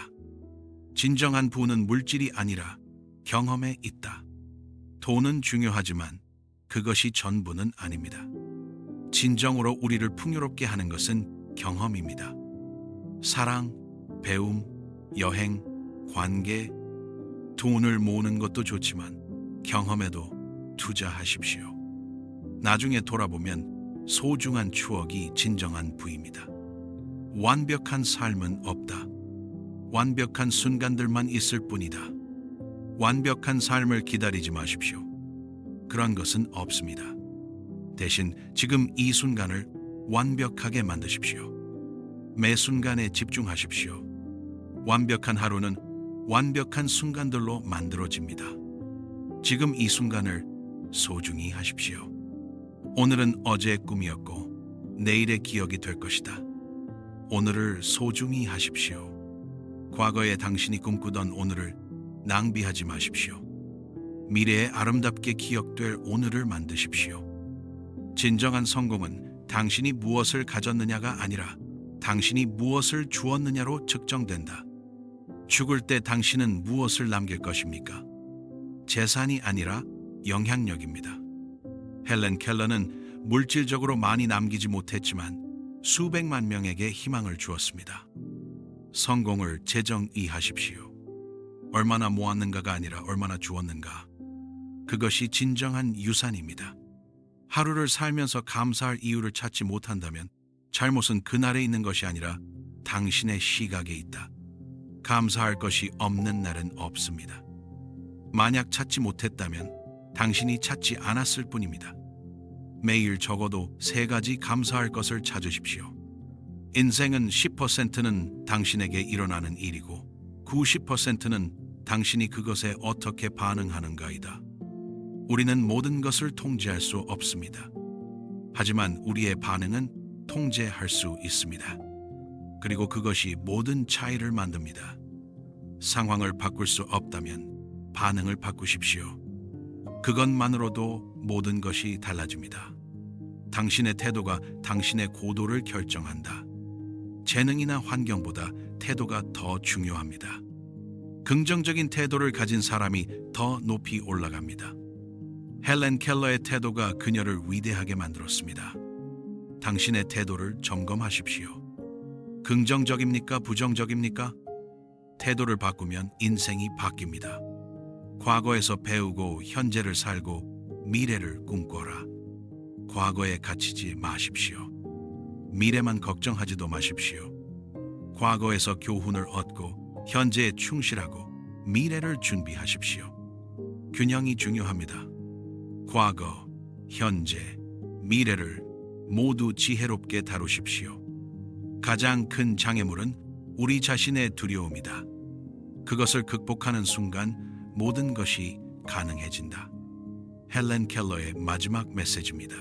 진정한 부는 물질이 아니라 경험에 있다. 돈은 중요하지만 그것이 전부는 아닙니다. 진정으로 우리를 풍요롭게 하는 것은 경험입니다. 사랑, 배움, 여행, 관계, 돈을 모으는 것도 좋지만 경험에도 투자하십시오. 나중에 돌아보면 소중한 추억이 진정한 부입니다. 완벽한 삶은 없다. 완벽한 순간들만 있을 뿐이다. 완벽한 삶을 기다리지 마십시오. 그런 것은 없습니다. 대신 지금 이 순간을 완벽하게 만드십시오. 매 순간에 집중하십시오. 완벽한 하루는 완벽한 순간들로 만들어집니다. 지금 이 순간을 소중히 하십시오. 오늘은 어제의 꿈이었고 내일의 기억이 될 것이다. 오늘을 소중히 하십시오. 과거에 당신이 꿈꾸던 오늘을 낭비하지 마십시오. 미래에 아름답게 기억될 오늘을 만드십시오. 진정한 성공은 당신이 무엇을 가졌느냐가 아니라 당신이 무엇을 주었느냐로 측정된다. 죽을 때 당신은 무엇을 남길 것입니까? 재산이 아니라 영향력입니다. 헬렌 켈러는 물질적으로 많이 남기지 못했지만 수백만 명에게 희망을 주었습니다. 성공을 재정의하십시오. 얼마나 모았는가가 아니라 얼마나 주었는가. 그것이 진정한 유산입니다. 하루를 살면서 감사할 이유를 찾지 못한다면 잘못은 그날에 있는 것이 아니라 당신의 시각에 있다. 감사할 것이 없는 날은 없습니다. 만약 찾지 못했다면 당신이 찾지 않았을 뿐입니다. 매일 적어도 3가지 감사할 것을 찾으십시오. 인생은 10%는 당신에게 일어나는 일이고 90%는 당신이 그것에 어떻게 반응하는가이다. 우리는 모든 것을 통제할 수 없습니다. 하지만 우리의 반응은 통제할 수 있습니다. 그리고 그것이 모든 차이를 만듭니다. 상황을 바꿀 수 없다면 반응을 바꾸십시오. 그것만으로도 모든 것이 달라집니다. 당신의 태도가 당신의 고도를 결정한다. 재능이나 환경보다 태도가 더 중요합니다. 긍정적인 태도를 가진 사람이 더 높이 올라갑니다. 헬렌 켈러의 태도가 그녀를 위대하게 만들었습니다. 당신의 태도를 점검하십시오. 긍정적입니까? 부정적입니까? 태도를 바꾸면 인생이 바뀝니다. 과거에서 배우고 현재를 살고 미래를 꿈꿔라. 과거에 갇히지 마십시오. 미래만 걱정하지도 마십시오. 과거에서 교훈을 얻고 현재에 충실하고 미래를 준비하십시오. 균형이 중요합니다. 과거, 현재, 미래를 모두 지혜롭게 다루십시오. 가장 큰 장애물은 우리 자신의 두려움이다. 그것을 극복하는 순간 모든 것이 가능해진다. 헬렌 켈러의 마지막 메시지입니다.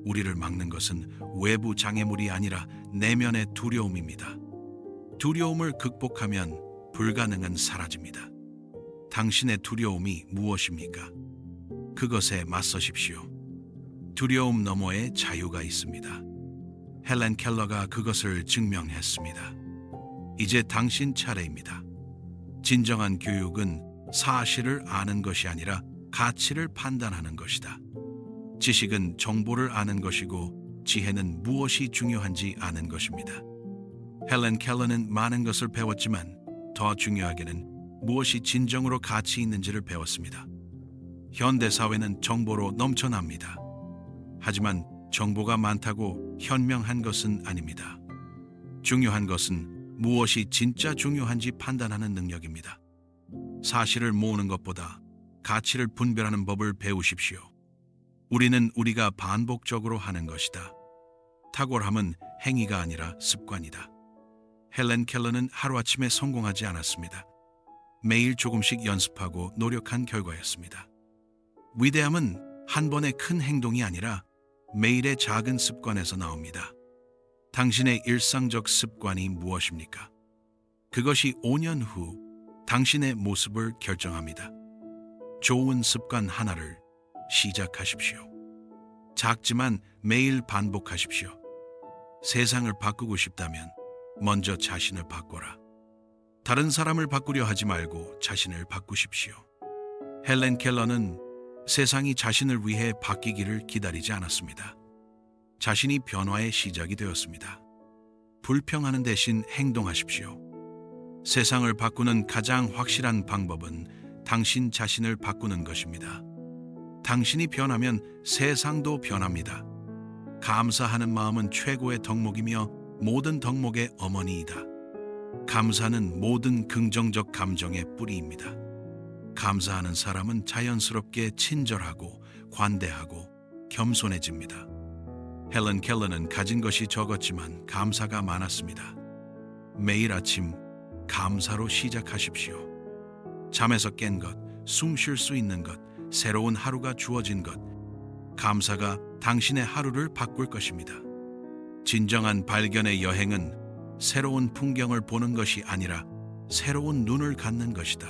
우리를 막는 것은 외부 장애물이 아니라 내면의 두려움입니다. 두려움을 극복하면 불가능은 사라집니다. 당신의 두려움이 무엇입니까? 그것에 맞서십시오. 두려움 너머에 자유가 있습니다. 헬렌 켈러가 그것을 증명했습니다. 이제 당신 차례입니다. 진정한 교육은 사실을 아는 것이 아니라 가치를 판단하는 것이다. 지식은 정보를 아는 것이고 지혜는 무엇이 중요한지 아는 것입니다. 헬렌 켈러는 많은 것을 배웠지만 더 중요하게는 무엇이 진정으로 가치 있는지를 배웠습니다. 현대 사회는 정보로 넘쳐납니다. 하지만 정보가 많다고 현명한 것은 아닙니다. 중요한 것은 무엇이 진짜 중요한지 판단하는 능력입니다. 사실을 모으는 것보다 가치를 분별하는 법을 배우십시오. 우리는 우리가 반복적으로 하는 것이다. 탁월함은 행위가 아니라 습관이다. 헬렌 켈러는 하루아침에 성공하지 않았습니다. 매일 조금씩 연습하고 노력한 결과였습니다. 위대함은 한 번의 큰 행동이 아니라 매일의 작은 습관에서 나옵니다. 당신의 일상적 습관이 무엇입니까? 그것이 5년 후 당신의 모습을 결정합니다. 좋은 습관 하나를 시작하십시오. 작지만 매일 반복하십시오. 세상을 바꾸고 싶다면 먼저 자신을 바꿔라. 다른 사람을 바꾸려 하지 말고 자신을 바꾸십시오. 헬렌 켈러는 세상이 자신을 위해 바뀌기를 기다리지 않았습니다. 자신이 변화의 시작이 되었습니다. 불평하는 대신 행동하십시오. 세상을 바꾸는 가장 확실한 방법은 당신 자신을 바꾸는 것입니다. 당신이 변하면 세상도 변합니다. 감사하는 마음은 최고의 덕목이며 모든 덕목의 어머니이다. 감사는 모든 긍정적 감정의 뿌리입니다. 감사하는 사람은 자연스럽게 친절하고 관대하고 겸손해집니다. 헬렌 켈러는 가진 것이 적었지만 감사가 많았습니다. 매일 아침 감사로 시작하십시오. 잠에서 깬 것, 숨 쉴 수 있는 것, 새로운 하루가 주어진 것, 감사가 당신의 하루를 바꿀 것입니다. 진정한 발견의 여행은 새로운 풍경을 보는 것이 아니라 새로운 눈을 갖는 것이다.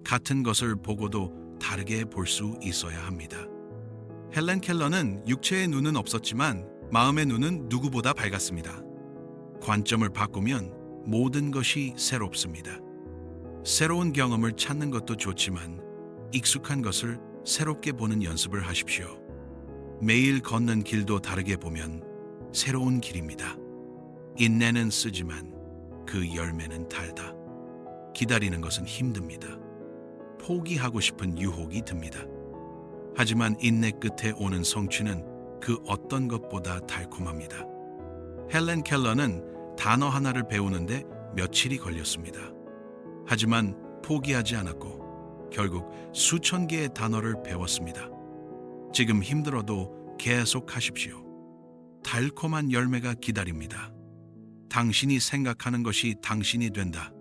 같은 것을 보고도 다르게 볼 수 있어야 합니다. 헬렌 켈러는 육체의 눈은 없었지만 마음의 눈은 누구보다 밝았습니다. 관점을 바꾸면 모든 것이 새롭습니다. 새로운 경험을 찾는 것도 좋지만 익숙한 것을 새롭게 보는 연습을 하십시오. 매일 걷는 길도 다르게 보면 새로운 길입니다. 인내는 쓰지만 그 열매는 달다. 기다리는 것은 힘듭니다. 포기하고 싶은 유혹이 듭니다. 하지만 인내 끝에 오는 성취는 그 어떤 것보다 달콤합니다. 헬렌 켈러는 단어 하나를 배우는데 며칠이 걸렸습니다. 하지만 포기하지 않았고 결국 수천 개의 단어를 배웠습니다. 지금 힘들어도 계속 하십시오. 달콤한 열매가 기다립니다. 당신이 생각하는 것이 당신이 된다.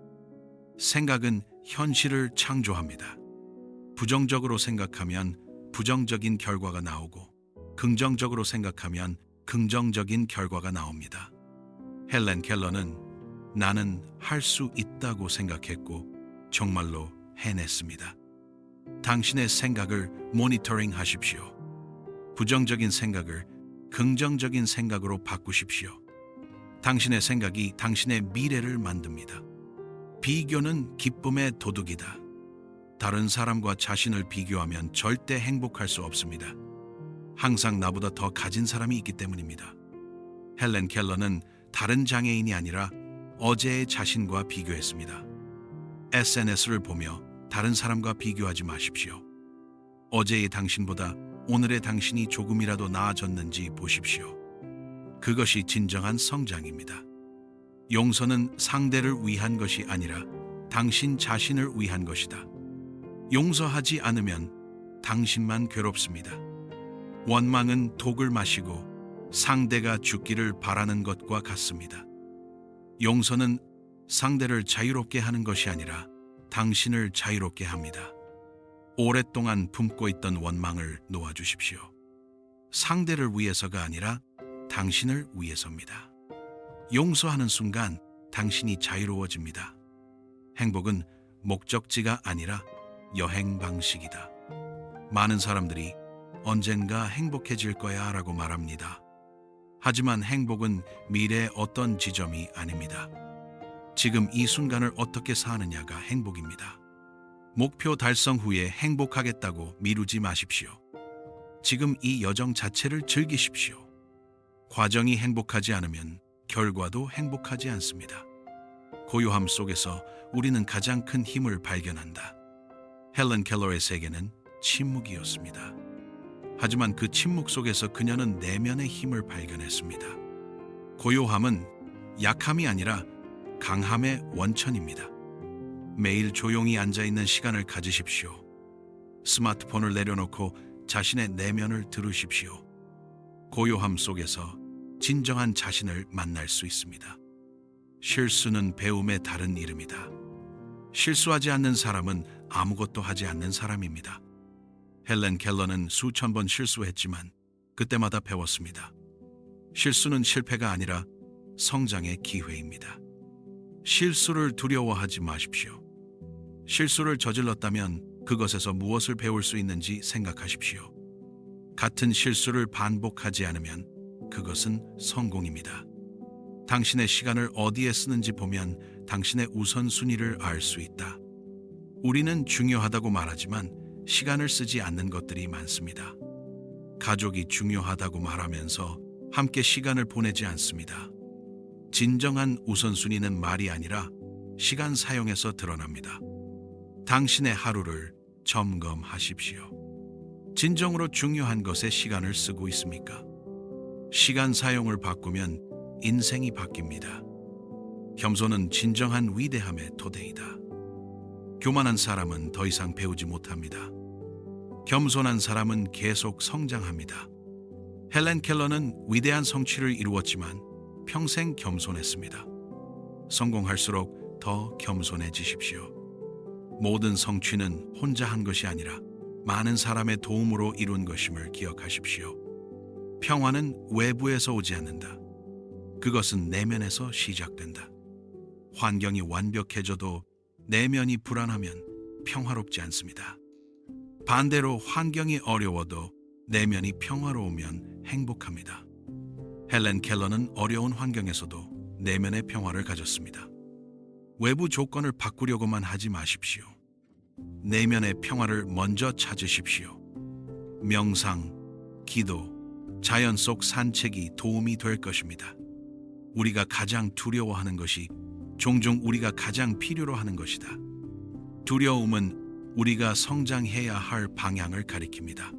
생각은 현실을 창조합니다. 부정적으로 생각하면 부정적인 결과가 나오고 긍정적으로 생각하면 긍정적인 결과가 나옵니다. 헬렌 켈러는 나는 할 수 있다고 생각했고 정말로 해냈습니다. 당신의 생각을 모니터링 하십시오. 부정적인 생각을 긍정적인 생각으로 바꾸십시오. 당신의 생각이 당신의 미래를 만듭니다. 비교는 기쁨의 도둑이다. 다른 사람과 자신을 비교하면 절대 행복할 수 없습니다. 항상 나보다 더 가진 사람이 있기 때문입니다. 헬렌 켈러는 다른 장애인이 아니라 어제의 자신과 비교했습니다. SNS를 보며 다른 사람과 비교하지 마십시오. 어제의 당신보다 오늘의 당신이 조금이라도 나아졌는지 보십시오. 그것이 진정한 성장입니다. 용서는 상대를 위한 것이 아니라 당신 자신을 위한 것이다. 용서하지 않으면 당신만 괴롭습니다. 원망은 독을 마시고 상대가 죽기를 바라는 것과 같습니다. 용서는 상대를 자유롭게 하는 것이 아니라 당신을 자유롭게 합니다. 오랫동안 품고 있던 원망을 놓아주십시오. 상대를 위해서가 아니라 당신을 위해서입니다. 용서하는 순간 당신이 자유로워집니다. 행복은 목적지가 아니라 여행 방식이다. 많은 사람들이 언젠가 행복해질 거야 라고 말합니다. 하지만 행복은 미래의 어떤 지점이 아닙니다. 지금 이 순간을 어떻게 사느냐가 행복입니다. 목표 달성 후에 행복하겠다고 미루지 마십시오. 지금 이 여정 자체를 즐기십시오. 과정이 행복하지 않으면 결과도 행복하지 않습니다. 고요함 속에서 우리는 가장 큰 힘을 발견한다. 헬렌 켈러의 세계는 침묵이었습니다. 하지만 그 침묵 속에서 그녀는 내면의 힘을 발견했습니다. 고요함은 약함이 아니라 강함의 원천입니다. 매일 조용히 앉아있는 시간을 가지십시오. 스마트폰을 내려놓고 자신의 내면을 들으십시오. 고요함 속에서 진정한 자신을 만날 수 있습니다. 실수는 배움의 다른 이름이다. 실수하지 않는 사람은 아무것도 하지 않는 사람입니다. 헬렌 켈러는 수천 번 실수했지만 그때마다 배웠습니다. 실수는 실패가 아니라 성장의 기회입니다. 실수를 두려워하지 마십시오. 실수를 저질렀다면 그것에서 무엇을 배울 수 있는지 생각하십시오. 같은 실수를 반복하지 않으면 그것은 성공입니다. 당신의 시간을 어디에 쓰는지 보면 당신의 우선순위를 알 수 있다. 우리는 중요하다고 말하지만 시간을 쓰지 않는 것들이 많습니다. 가족이 중요하다고 말하면서 함께 시간을 보내지 않습니다. 진정한 우선순위는 말이 아니라 시간 사용에서 드러납니다. 당신의 하루를 점검하십시오. 진정으로 중요한 것에 시간을 쓰고 있습니까? 시간 사용을 바꾸면 인생이 바뀝니다. 겸손은 진정한 위대함의 토대이다. 교만한 사람은 더 이상 배우지 못합니다. 겸손한 사람은 계속 성장합니다. 헬렌 켈러는 위대한 성취를 이루었지만 평생 겸손했습니다. 성공할수록 더 겸손해지십시오. 모든 성취는 혼자 한 것이 아니라 많은 사람의 도움으로 이룬 것임을 기억하십시오. 평화는 외부에서 오지 않는다. 그것은 내면에서 시작된다. 환경이 완벽해져도 내면이 불안하면 평화롭지 않습니다. 반대로 환경이 어려워도 내면이 평화로우면 행복합니다. 헬렌 켈러는 어려운 환경에서도 내면의 평화를 가졌습니다. 외부 조건을 바꾸려고만 하지 마십시오. 내면의 평화를 먼저 찾으십시오. 명상, 기도, 자연 속 산책이 도움이 될 것입니다. 우리가 가장 두려워하는 것이 종종 우리가 가장 필요로 하는 것이다. 두려움은 우리가 성장해야 할 방향을 가리킵니다.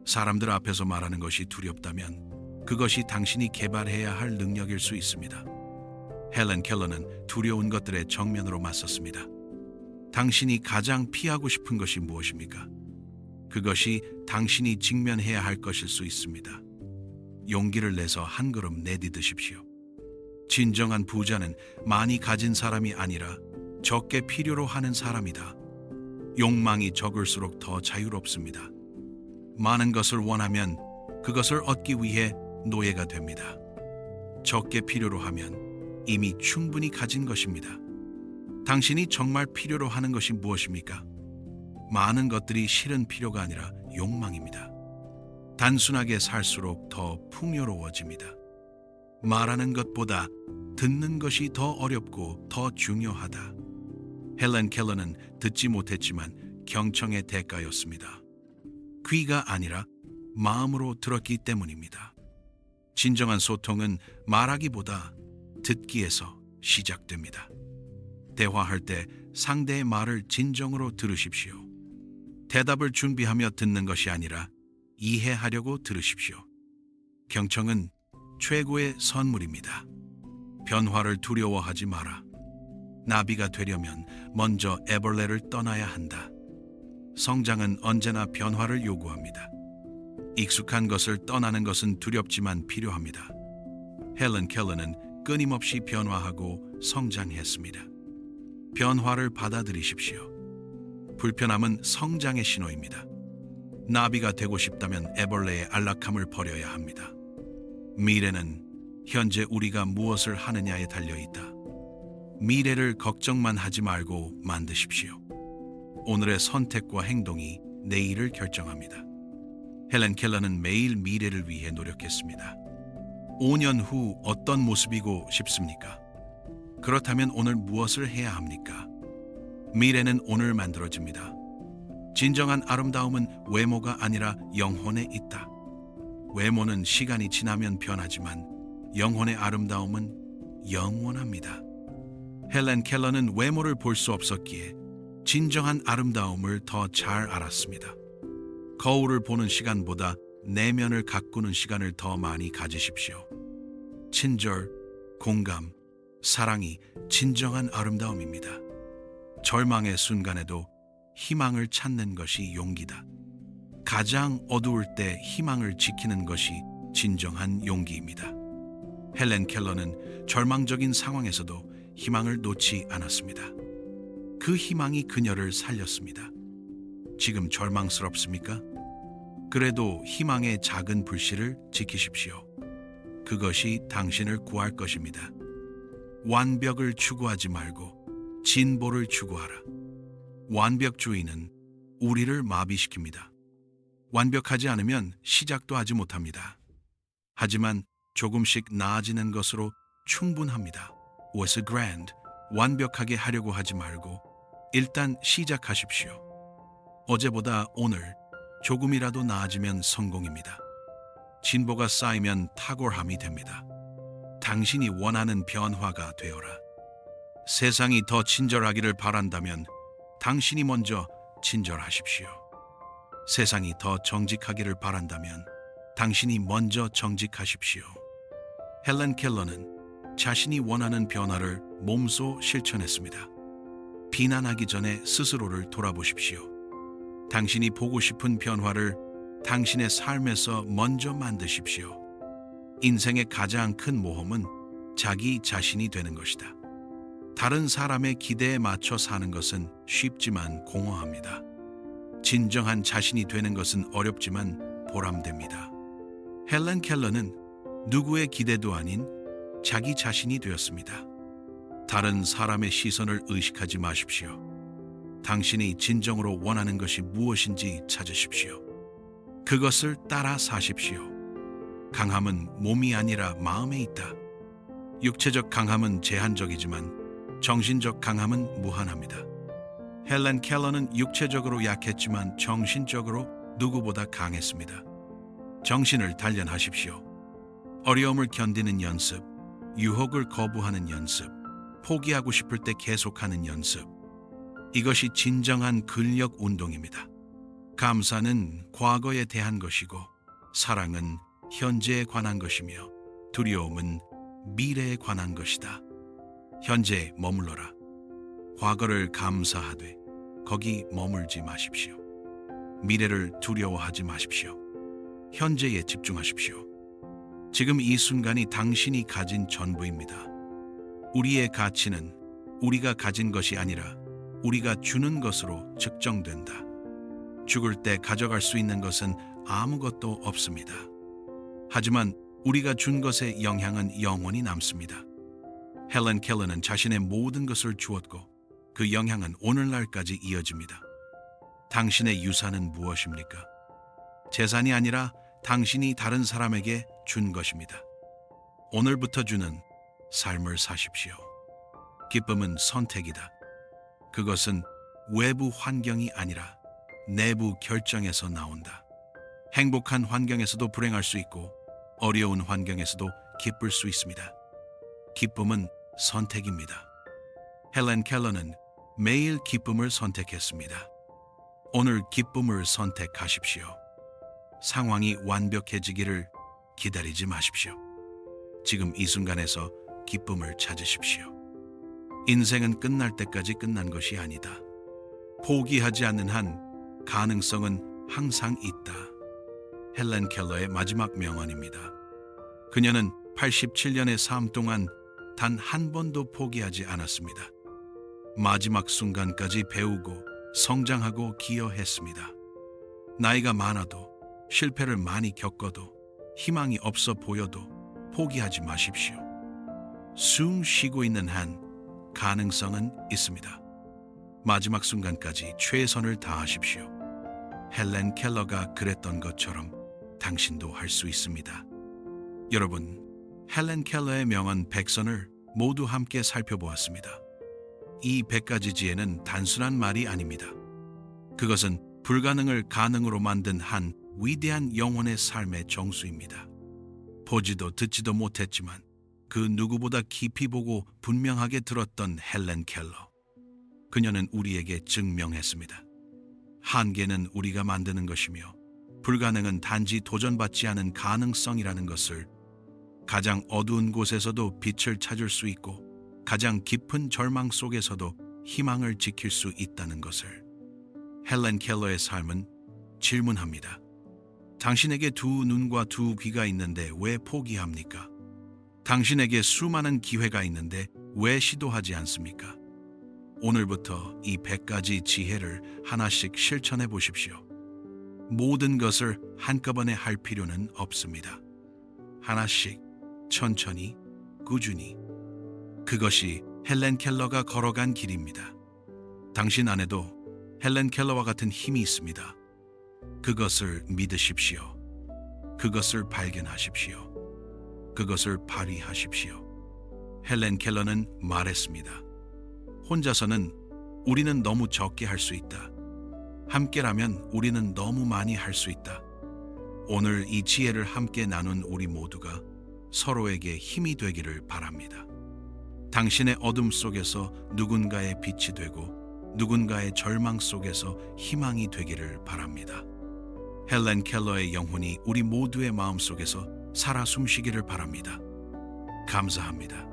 사람들 앞에서 말하는 것이 두렵다면 그것이 당신이 개발해야 할 능력일 수 있습니다. 헬렌 켈러는 두려운 것들의 정면으로 맞섰습니다. 당신이 가장 피하고 싶은 것이 무엇입니까? 그것이 당신이 직면해야 할 것일 수 있습니다. 용기를 내서 한 걸음 내디드십시오. 진정한 부자는 많이 가진 사람이 아니라 적게 필요로 하는 사람이다. 욕망이 적을수록 더 자유롭습니다. 많은 것을 원하면 그것을 얻기 위해 노예가 됩니다. 적게 필요로 하면 이미 충분히 가진 것입니다. 당신이 정말 필요로 하는 것이 무엇입니까? 많은 것들이 실은 필요가 아니라 욕망입니다. 단순하게 살수록 더 풍요로워집니다. 말하는 것보다 듣는 것이 더 어렵고 더 중요하다. 헬렌 켈러는 듣지 못했지만 경청의 대가였습니다. 귀가 아니라 마음으로 들었기 때문입니다. 진정한 소통은 말하기보다 듣기에서 시작됩니다. 대화할 때 상대의 말을 진정으로 들으십시오. 대답을 준비하며 듣는 것이 아니라 이해하려고 들으십시오. 경청은 최고의 선물입니다. 변화를 두려워하지 마라. 나비가 되려면 먼저 애벌레를 떠나야 한다. 성장은 언제나 변화를 요구합니다. 익숙한 것을 떠나는 것은 두렵지만 필요합니다. 헬렌 켈러는 끊임없이 변화하고 성장했습니다. 변화를 받아들이십시오. 불편함은 성장의 신호입니다. 나비가 되고 싶다면 애벌레의 안락함을 버려야 합니다. 미래는 현재 우리가 무엇을 하느냐에 달려있다. 미래를 걱정만 하지 말고 만드십시오. 오늘의 선택과 행동이 내일을 결정합니다. 헬렌 켈러는 매일 미래를 위해 노력했습니다. 5년 후 어떤 모습이고 싶습니까? 그렇다면 오늘 무엇을 해야 합니까? 미래는 오늘 만들어집니다. 진정한 아름다움은 외모가 아니라 영혼에 있다. 외모는 시간이 지나면 변하지만 영혼의 아름다움은 영원합니다. 헬렌 켈러는 외모를 볼 수 없었기에 진정한 아름다움을 더 잘 알았습니다. 거울을 보는 시간보다 내면을 가꾸는 시간을 더 많이 가지십시오. 친절, 공감, 사랑이 진정한 아름다움입니다. 절망의 순간에도 희망을 찾는 것이 용기다. 가장 어두울 때 희망을 지키는 것이 진정한 용기입니다. 헬렌 켈러는 절망적인 상황에서도 희망을 놓지 않았습니다. 그 희망이 그녀를 살렸습니다. 지금 절망스럽습니까? 그래도 희망의 작은 불씨를 지키십시오. 그것이 당신을 구할 것입니다. 완벽을 추구하지 말고 진보를 추구하라. 완벽주의는 우리를 마비시킵니다. 완벽하지 않으면 시작도 하지 못합니다. 하지만 조금씩 나아지는 것으로 충분합니다. Was grand. 완벽하게 하려고 하지 말고 일단 시작하십시오. 어제보다 오늘 조금이라도 나아지면 성공입니다. 진보가 쌓이면 탁월함이 됩니다. 당신이 원하는 변화가 되어라. 세상이 더 친절하기를 바란다면 당신이 먼저 친절하십시오. 세상이 더 정직하기를 바란다면 당신이 먼저 정직하십시오. 헬렌 켈러는 자신이 원하는 변화를 몸소 실천했습니다. 비난하기 전에 스스로를 돌아보십시오. 당신이 보고 싶은 변화를 당신의 삶에서 먼저 만드십시오. 인생의 가장 큰 모험은 자기 자신이 되는 것이다. 다른 사람의 기대에 맞춰 사는 것은 쉽지만 공허합니다. 진정한 자신이 되는 것은 어렵지만 보람됩니다. 헬렌 켈러는 누구의 기대도 아닌 자기 자신이 되었습니다. 다른 사람의 시선을 의식하지 마십시오. 당신이 진정으로 원하는 것이 무엇인지 찾으십시오. 그것을 따라 사십시오. 강함은 몸이 아니라 마음에 있다. 육체적 강함은 제한적이지만 정신적 강함은 무한합니다. 헬렌 켈러는 육체적으로 약했지만 정신적으로 누구보다 강했습니다. 정신을 단련하십시오. 어려움을 견디는 연습, 유혹을 거부하는 연습, 포기하고 싶을 때 계속하는 연습. 이것이 진정한 근력 운동입니다. 감사는 과거에 대한 것이고 사랑은 현재에 관한 것이며 두려움은 미래에 관한 것이다. 현재에 머물러라. 과거를 감사하되 거기 머물지 마십시오. 미래를 두려워하지 마십시오. 현재에 집중하십시오. 지금 이 순간이 당신이 가진 전부입니다. 우리의 가치는 우리가 가진 것이 아니라 우리가 주는 것으로 측정된다. 죽을 때 가져갈 수 있는 것은 아무것도 없습니다. 하지만 우리가 준 것의 영향은 영원히 남습니다. 헬렌 켈러는 자신의 모든 것을 주었고 그 영향은 오늘날까지 이어집니다. 당신의 유산은 무엇입니까? 재산이 아니라 당신이 다른 사람에게 준 것입니다. 오늘부터 주는 삶을 사십시오. 기쁨은 선택이다. 그것은 외부 환경이 아니라 내부 결정에서 나온다. 행복한 환경에서도 불행할 수 있고 어려운 환경에서도 기쁠 수 있습니다. 기쁨은 선택입니다. 헬렌 켈러는 매일 기쁨을 선택했습니다. 오늘 기쁨을 선택하십시오. 상황이 완벽해지기를 기다리지 마십시오. 지금 이 순간에서 기쁨을 찾으십시오. 인생은 끝날 때까지 끝난 것이 아니다. 포기하지 않는 한 가능성은 항상 있다. 헬렌 켈러의 마지막 명언입니다. 그녀는 87년의 삶 동안 단 한 번도 포기하지 않았습니다. 마지막 순간까지 배우고 성장하고 기여했습니다. 나이가 많아도 실패를 많이 겪어도 희망이 없어 보여도 포기하지 마십시오. 숨 쉬고 있는 한 가능성은 있습니다. 마지막 순간까지 최선을 다하십시오. 헬렌 켈러가 그랬던 것처럼 당신도 할 수 있습니다. 여러분, 헬렌 켈러의 명언 100선을 모두 함께 살펴보았습니다. 이 100가지 지혜는 단순한 말이 아닙니다. 그것은 불가능을 가능으로 만든 한 위대한 영혼의 삶의 정수입니다. 보지도 듣지도 못했지만 그 누구보다 깊이 보고 분명하게 들었던 헬렌 켈러. 그녀는 우리에게 증명했습니다. 한계는 우리가 만드는 것이며 불가능은 단지 도전받지 않은 가능성이라는 것을, 가장 어두운 곳에서도 빛을 찾을 수 있고 가장 깊은 절망 속에서도 희망을 지킬 수 있다는 것을. 헬렌 켈러의 삶은 질문합니다. 당신에게 두 눈과 두 귀가 있는데 왜 포기합니까? 당신에게 수많은 기회가 있는데 왜 시도하지 않습니까? 오늘부터 이 100가지 지혜를 하나씩 실천해 보십시오. 모든 것을 한꺼번에 할 필요는 없습니다. 하나씩, 천천히, 꾸준히. 그것이 헬렌 켈러가 걸어간 길입니다. 당신 안에도 헬렌 켈러와 같은 힘이 있습니다. 그것을 믿으십시오. 그것을 발견하십시오. 그것을 발휘하십시오. 헬렌 켈러는 말했습니다. 혼자서는 우리는 너무 적게 할 수 있다. 함께라면 우리는 너무 많이 할 수 있다. 오늘 이 지혜를 함께 나눈 우리 모두가 서로에게 힘이 되기를 바랍니다. 당신의 어둠 속에서 누군가의 빛이 되고 누군가의 절망 속에서 희망이 되기를 바랍니다. 헬렌 켈러의 영혼이 우리 모두의 마음 속에서 살아 숨쉬기를 바랍니다. 감사합니다.